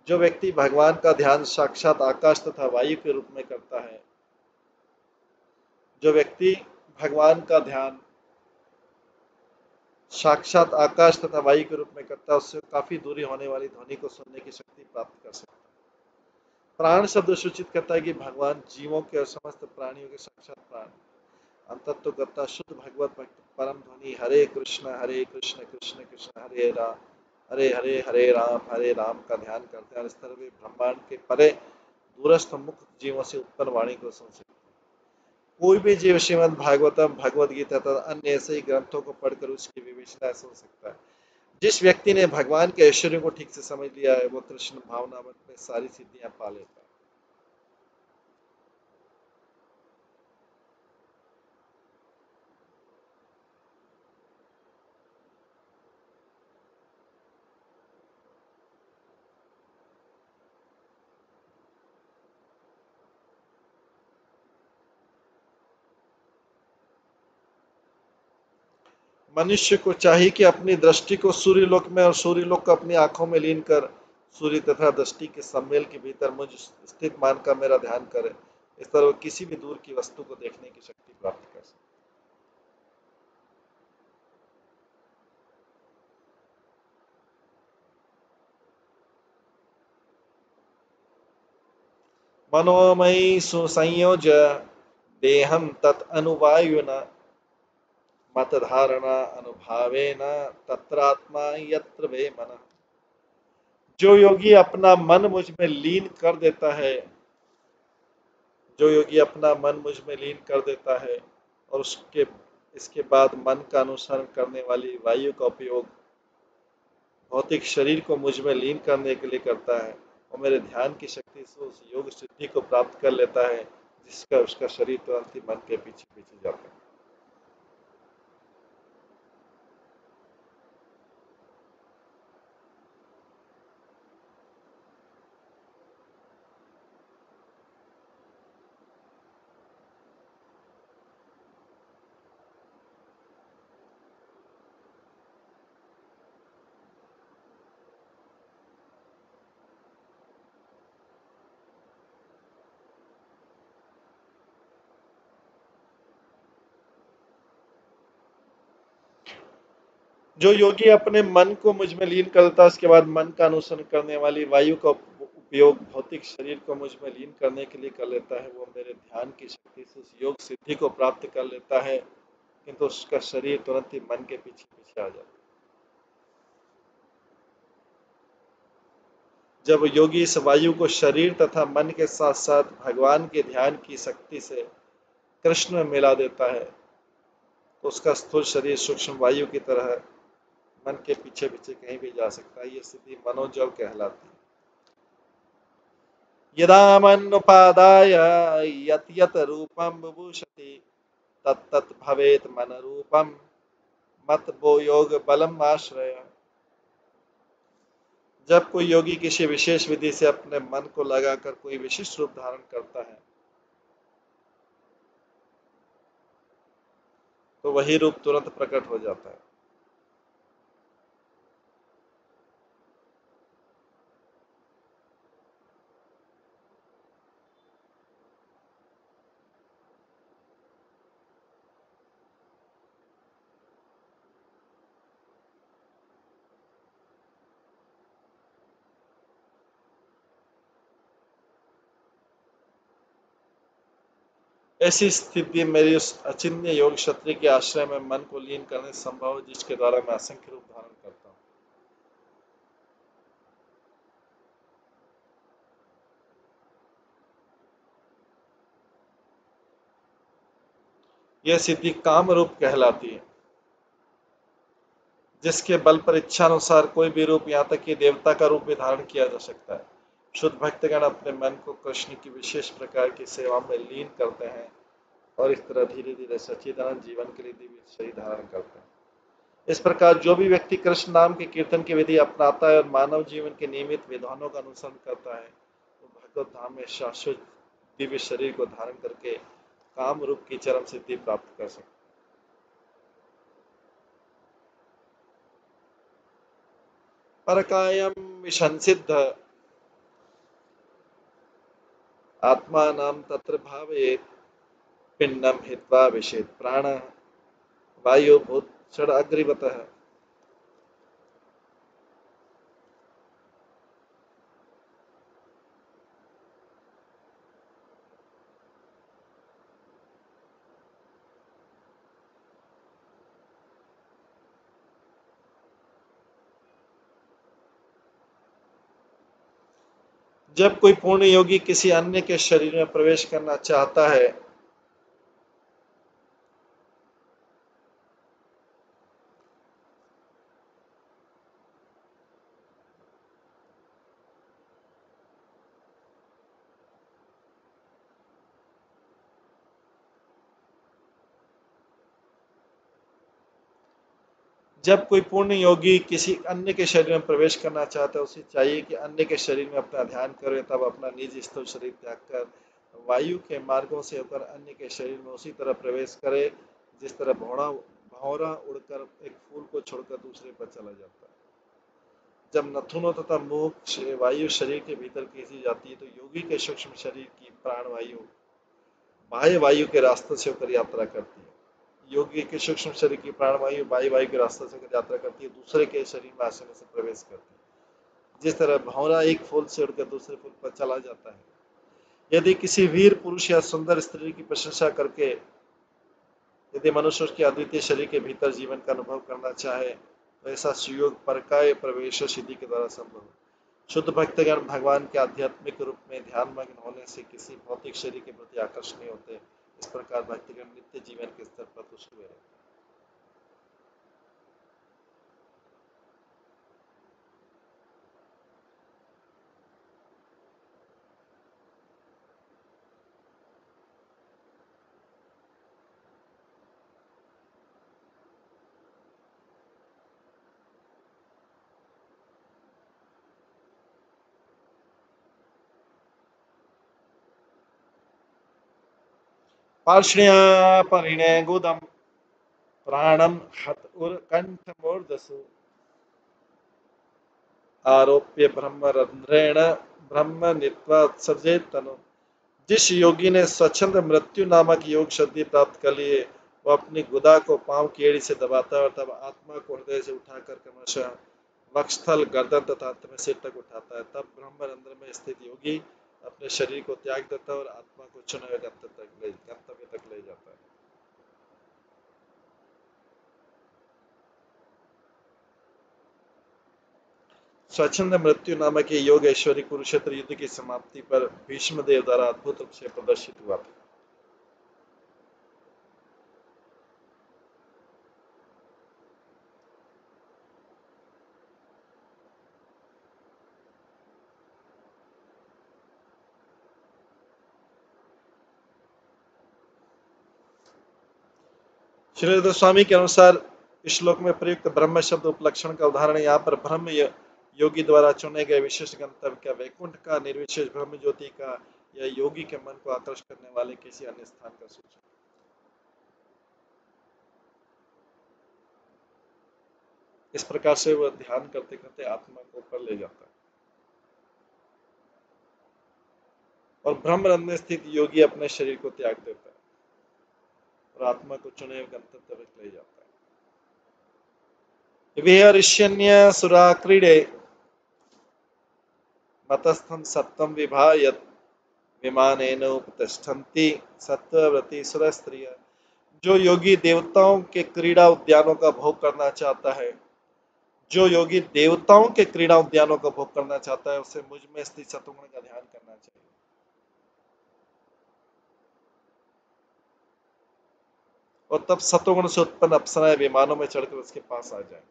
जो व्यक्ति भगवान का ध्यान साक्षात आकाश तथा वायु के रूप में करता है, जो व्यक्ति भगवान का ध्यान साक्षात आकाश तथा वायु के रूप में करता है, उससे काफी दूरी होने वाली ध्वनि को सुनने की शक्ति प्राप्त कर सकता है। प्राण शब्द सूचित करता है कि भगवान जीवों के और समस्त प्राणियों के साक्षात प्राण, अंतत्वगता शुद्ध भगवत भक्त परम ध्वनि हरे कृष्ण कृष्ण कृष्ण हरे राम हरे हरे हरे राम का ध्यान करते हैं और इस तरह वे ब्रह्मांड के परे दूरस्थ मुक्त जीवों से उत्पन्न वाणी को सुन सकते हैं। कोई भी जीव श्रीमद् भागवतम, भगवद गीता तथा अन्य ऐसे ही ग्रंथों को पढ़कर उसकी विवेचना सुन सकता है। जिस व्यक्ति ने भगवान के ऐश्वर्य को ठीक से समझ लिया है, वो कृष्ण भावनामृत में सारी सिद्धियां पा लेता है। मनुष्य को चाहिए कि अपनी दृष्टि को सूर्यलोक में और सूर्यलोक को अपनी आंखों में लीन कर सूर्य तथा दृष्टि के सम्मेल के भीतर मुझ स्थित मानकर मेरा ध्यान करे। इस तरह वो किसी भी दूर की वस्तु को देखने की शक्ति प्राप्त कर सकते। मनोमयी सुसंयोज्य देहम तत् अनुवायुना मत धारणा अनुभावेन तत्रात्मा यत्र वे मन। जो योगी अपना मन मुझ में लीन कर देता है, जो योगी अपना मन मुझ में लीन कर देता है और उसके इसके बाद मन का अनुसरण करने वाली वायु का उपयोग भौतिक शरीर को मुझ में लीन करने के लिए करता है और मेरे ध्यान की शक्ति से उस योग सिद्धि को प्राप्त कर लेता है, जिसका उसका शरीर तुरंत ही मन के पीछे पीछे जाता है। जो योगी अपने मन को मुझ में लीन करता है, उसके बाद मन का अनुसरण करने वाली वायु का उपयोग भौतिक शरीर को मुझ में लीन करने के लिए कर लेता है, वो मेरे ध्यान की शक्ति से उस योग सिद्धि को प्राप्त कर लेता है, किंतु उसका शरीर तुरंत ही मन के पीछे पीछे आ जाता है। जब योगी इस वायु को शरीर तथा मन के साथ साथ भगवान के ध्यान की शक्ति से कृष्ण में मिला देता है, तो उसका स्थूल शरीर सूक्ष्म वायु की तरह मन के पीछे पीछे कहीं भी जा सकता है। ये स्थिति मनोजव कहलाती है। यदा मनुपादाय यत यत रूपम विभूषति तत् तत् भवेत मन रूपम मत वो योग बलम आश्रय। जब कोई योगी किसी विशेष विधि से अपने मन को लगाकर कोई विशिष्ट रूप धारण करता है, तो वही रूप तुरंत प्रकट हो जाता है। ऐसी स्थिति मेरी उस अचिन्त्य योग क्षत्रिय के आश्रय में मन को लीन करने से संभव है, जिसके द्वारा मैं असंख्य रूप धारण करता हूँ। यह सिद्धि काम रूप कहलाती है, जिसके बल पर इच्छा अनुसार कोई भी रूप, यहाँ तक कि देवता का रूप भी धारण किया जा सकता है। शुद्ध भक्तगण अपने मन को कृष्ण की विशेष प्रकार की सेवा में लीन करते हैं और इस तरह धीरे धीरे सच्चिदानंद जीवन के लिए दिव्य शरीर धारण करते हैं। इस प्रकार जो भी व्यक्ति कृष्ण नाम के कीर्तन की विधि अपनाता है और मानव जीवन के नियमित विधानों का अनुसरण करता है, तो भगवत धाम में शाश्वत दिव्य शरीर को धारण करके काम रूप की चरम सिद्धि प्राप्त कर सकता है। परकायम मिशन सिद्ध आत्मा नाम तत्र भावेत पिंडम हित्वा विषेद प्राण वायु भूत क्षण अग्रिवतः। जब कोई पूर्ण योगी किसी अन्य के शरीर में प्रवेश करना चाहता है, जब कोई पूर्ण योगी किसी अन्य के शरीर में प्रवेश करना चाहता है, उसे चाहिए कि अन्य के शरीर में अपना ध्यान करे, तब अपना निज स्थूल शरीर त्याग कर वायु के मार्गों से होकर अन्य के शरीर में उसी तरह प्रवेश करे जिस तरह भौरा उड़कर एक फूल को छोड़कर दूसरे पर चला जाता है। जब नथुनों तथा मुख से वायु शरीर के भीतर खींची जाती है, तो योगी के सूक्ष्म शरीर की प्राण वायु बाह्य वायु के रास्ते से होकर यात्रा करती है। योगी के सूक्ष्म शरीर की प्राणवायु बाह्य वायु के रास्ते से यात्रा करती है, दूसरे के शरीर में आसानी से प्रवेश करती है। जिस तरह भौरा एक फूल से उड़कर दूसरे फूल पर चला जाता है। यदि किसी वीर पुरुष या सुंदर स्त्री की प्रशंसा करके यदि मनुष्य उसके अद्वितीय शरीर के भीतर जीवन का अनुभव करना चाहे, तो ऐसा सुयोग परकाय प्रवेश सिद्धि के द्वारा संभव है। शुद्ध भक्तगण भगवान के आध्यात्मिक रूप में ध्यानमग्न होने से किसी भौतिक शरीर के प्रति आकर्षण नहीं होते। इस प्रकार भक्तगण नित्य जीवन के स्तर पर तुष्ट हुए रहते हैं। पार्ष्ण्या परिणे गुदम प्राणम हत उर कंठ मूर्धसु आरोप्य ब्रह्मरंध्रेण ब्रह्म नित्वा उत्सर्जेत तनु। जिस योगी ने स्वच्छंद मृत्यु नामक योग सिद्धि प्राप्त कर लिए, वो अपनी गुदा को पांव की एड़ी से दबाता है और तब आत्मा को हृदय से उठाकर क्रमशः वक्षस्थल, गर्दन तथा अंत में सिर तक उठाता है। तब ब्रह्मरंध्र में स्थित योगी अपने शरीर को त्याग देता है और आत्मा को चुने हुए गंतव्य तक ले जाता है। स्वच्छंद मृत्यु नामक ये योग ऐश्वरी कुरुक्षेत्र युद्ध की समाप्ति पर भीष्म देव द्वारा अद्भुत रूप से प्रदर्शित हुआ था। श्री गोस्वामी के अनुसार इस श्लोक में प्रयुक्त ब्रह्म शब्द उपलक्षण का उदाहरण यहाँ पर ब्रह्म योगी द्वारा चुने गए विशेष गंतव्य का, वैकुंठ का, निर्विशेष ब्रह्म ज्योति का या योगी के मन को आकर्षित करने वाले किसी अन्य स्थान का सूचना। इस प्रकार से वह ध्यान करते करते आत्मा को ऊपर ले जाता है और ब्रह्मरंध्र में स्थित योगी अपने शरीर को त्याग देता है और आत्मा को चुने हुए गंतव्य तक ले जाता है। विहरिष्यन्य सुरा क्रीडे मतस्थं सप्तम विभायत विमानेन उपतिष्ठन्ति सत्वव्रती सुर स्त्रिय। जो योगी देवताओं के क्रीड़ा उद्यानों का भोग करना चाहता है, जो योगी देवताओं के क्रीड़ा उद्यानों का भोग करना चाहता है, उसे मुझ में स्थित सतुगुण का ध्यान करना चाहिए और तब सतुगुण से उत्पन्न अप्सराएं विमानों में चढ़कर उसके पास आ जाएं।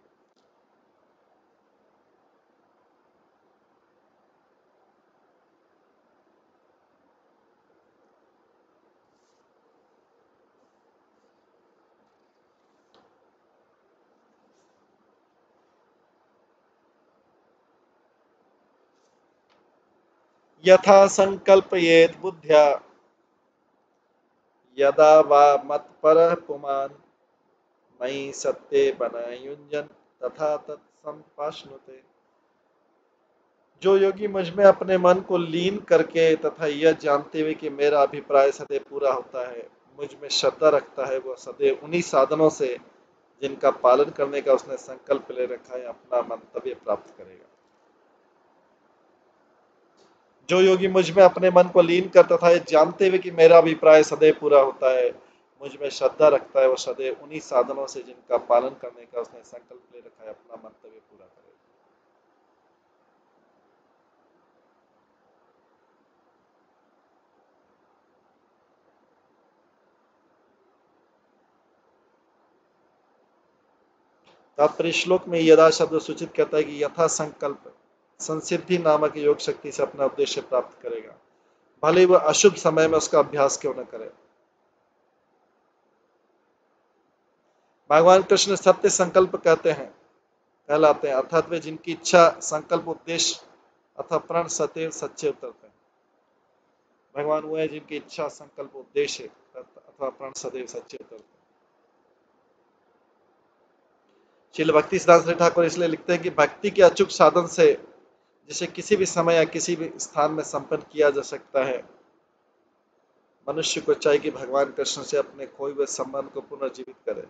यथा संकल्पयेत बुद्ध्या यदा वा मत्परः पुमान् मयि सत्ते बनायुञ्जन तथा तत्संपाश्नुते। जो योगी मुझ में अपने मन को लीन करके तथा यह जानते हुए कि मेरा अभिप्राय सदैव पूरा होता है, मुझ में श्रद्धा रखता है, वह सदैव उन्हीं साधनों से जिनका पालन करने का उसने संकल्प ले रखा है अपना मंतव्य प्राप्त करेगा। जो योगी मुझ में अपने मन को लीन कर तथा ये जानते हुए कि मेरा अभिप्राय सदैव पूरा होता है, मुझ में श्रद्धा रखता है, वो सदैव उन्हीं साधनों से जिनका पालन करने का उसने संकल्प ले रखा है अपना मंतव्य पूरा करेगा। तात्पर्य श्लोक में यदा शब्द सूचित करता है कि यथा संकल्प संसिद्धि नामक योग शक्ति से अपना उद्देश्य प्राप्त करेगा, भले वह अशुभ समय में उसका अभ्यास क्यों न करे। भगवान कृष्ण सत्य संकल्प कहलाते हैं, अर्थात वे जिनकी इच्छा संकल्प उद्देश्य अथवा प्रण सदैव सच्चे उतरते हैं। भगवान वो है जिनकी इच्छा संकल्प उद्देश्य अथवा प्रण सदैव सच्चे उतरते हैं। श्रील भक्ति सिद्धांत श्री ठाकुर इसलिए लिखते हैं कि भक्ति के अचूक साधन से जिसे किसी भी समय या किसी भी स्थान में संपन्न किया जा सकता है, मनुष्य को चाहिए कि भगवान कृष्ण से अपने खोए हुए संबंध को पुनर्जीवित करे।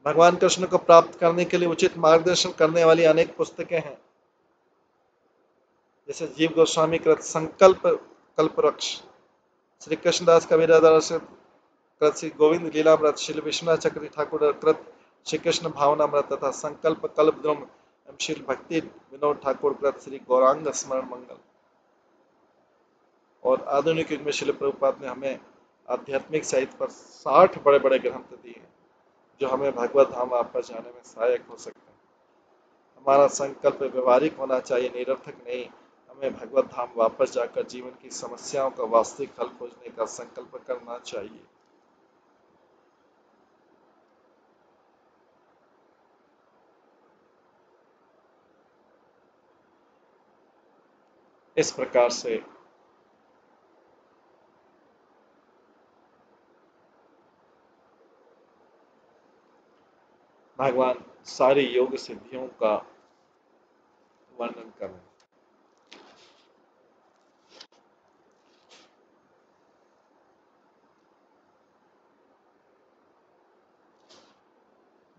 भगवान कृष्ण को प्राप्त करने के लिए उचित मार्गदर्शन करने वाली अनेक पुस्तकें हैं, जैसे जीव गोस्वामी कृत संकल्प कल्पवृक्ष, श्री कृष्णदास कबीरदास कृत श्री गोविंद लीलामृत, श्री विश्वनाथ चक्रवर्ती ठाकुर कृत श्री कृष्ण भावनामृत तथा संकल्प कल्पद्रुम एवं श्री भक्ति विनोद ठाकुर कृत श्री गौरांग स्मरण मंगल। और आधुनिक युग में श्रील प्रभुपाद ने हमें आध्यात्मिक साहित्य पर 60 बड़े बड़े ग्रंथ दिए हैं, जो हमें भगवत धाम वापस जाने में सहायक हो सकते हैं। हमारा संकल्प व्यवहारिक होना चाहिए, निरर्थक नहीं। हमें भगवत धाम वापस जाकर जीवन की समस्याओं का वास्तविक हल खोजने का संकल्प करना चाहिए। इस प्रकार से भगवान सारी योग सिद्धियों का वर्णन कर रहे हैं।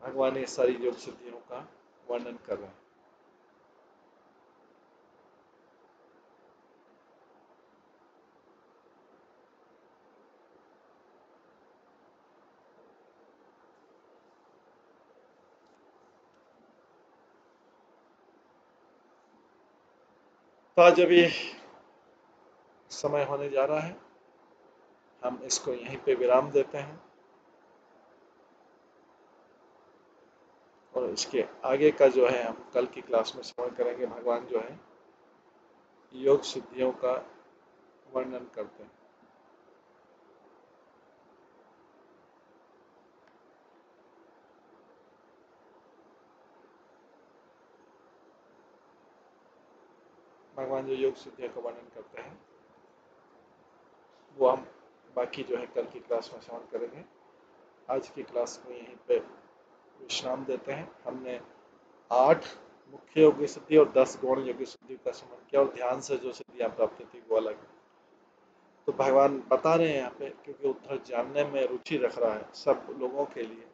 भगवान ये सारी योग सिद्धियों का वर्णन कर रहे हैं। तो आज अभी समय होने जा रहा है, हम इसको यहीं पे विराम देते हैं और इसके आगे का जो है हम कल की क्लास में श्रवण करेंगे। भगवान जो है योग सिद्धियों का वर्णन करते हैं। भगवान जो योग सिद्धियों का वर्णन करते हैं वो हम बाकी जो है कल की क्लास में श्रवण करेंगे। आज की क्लास में यहीं पे विश्राम देते हैं। हमने 8 मुख्य योगी सिद्धि और 10 गौण योगी सिद्धि का श्रवण किया और ध्यान से जो सिद्धियां प्राप्त थी वो अलग है। तो भगवान बता रहे हैं यहाँ पे, क्योंकि उद्धव जानने में रुचि रख रहा है सब लोगों के लिए,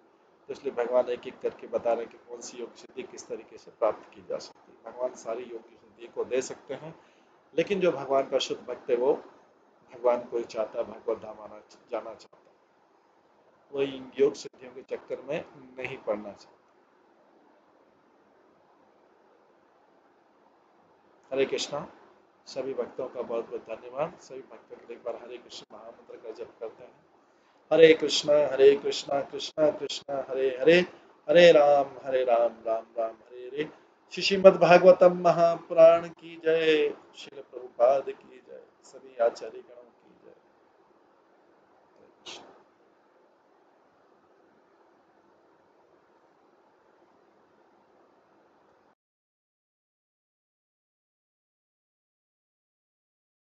तो इसलिए भगवान एक एक करके बता रहे हैं कि कौन सी योग सिद्धि किस तरीके से प्राप्त की जा सकती है। भगवान सारी योग सिद्धि को दे सकते हैं, लेकिन जो भगवान का शुद्ध भक्त है वो भगवान को ही चाहता है, भगवत धाम जाना चाहता है, वो इन योग सिद्धियों के चक्कर में नहीं पड़ना चाहता। हरे कृष्णा। सभी भक्तों का बहुत बहुत धन्यवाद। सभी भक्तों के लिए एक बार हरे कृष्ण महामंत्र का जप करते हैं। हरे कृष्णा कृष्णा कृष्णा हरे हरे, हरे राम राम राम हरे हरे। श्रीमद् भागवतम महापुराण की जय। श्रील प्रभुपाद की जय। सभी आचार्य गणों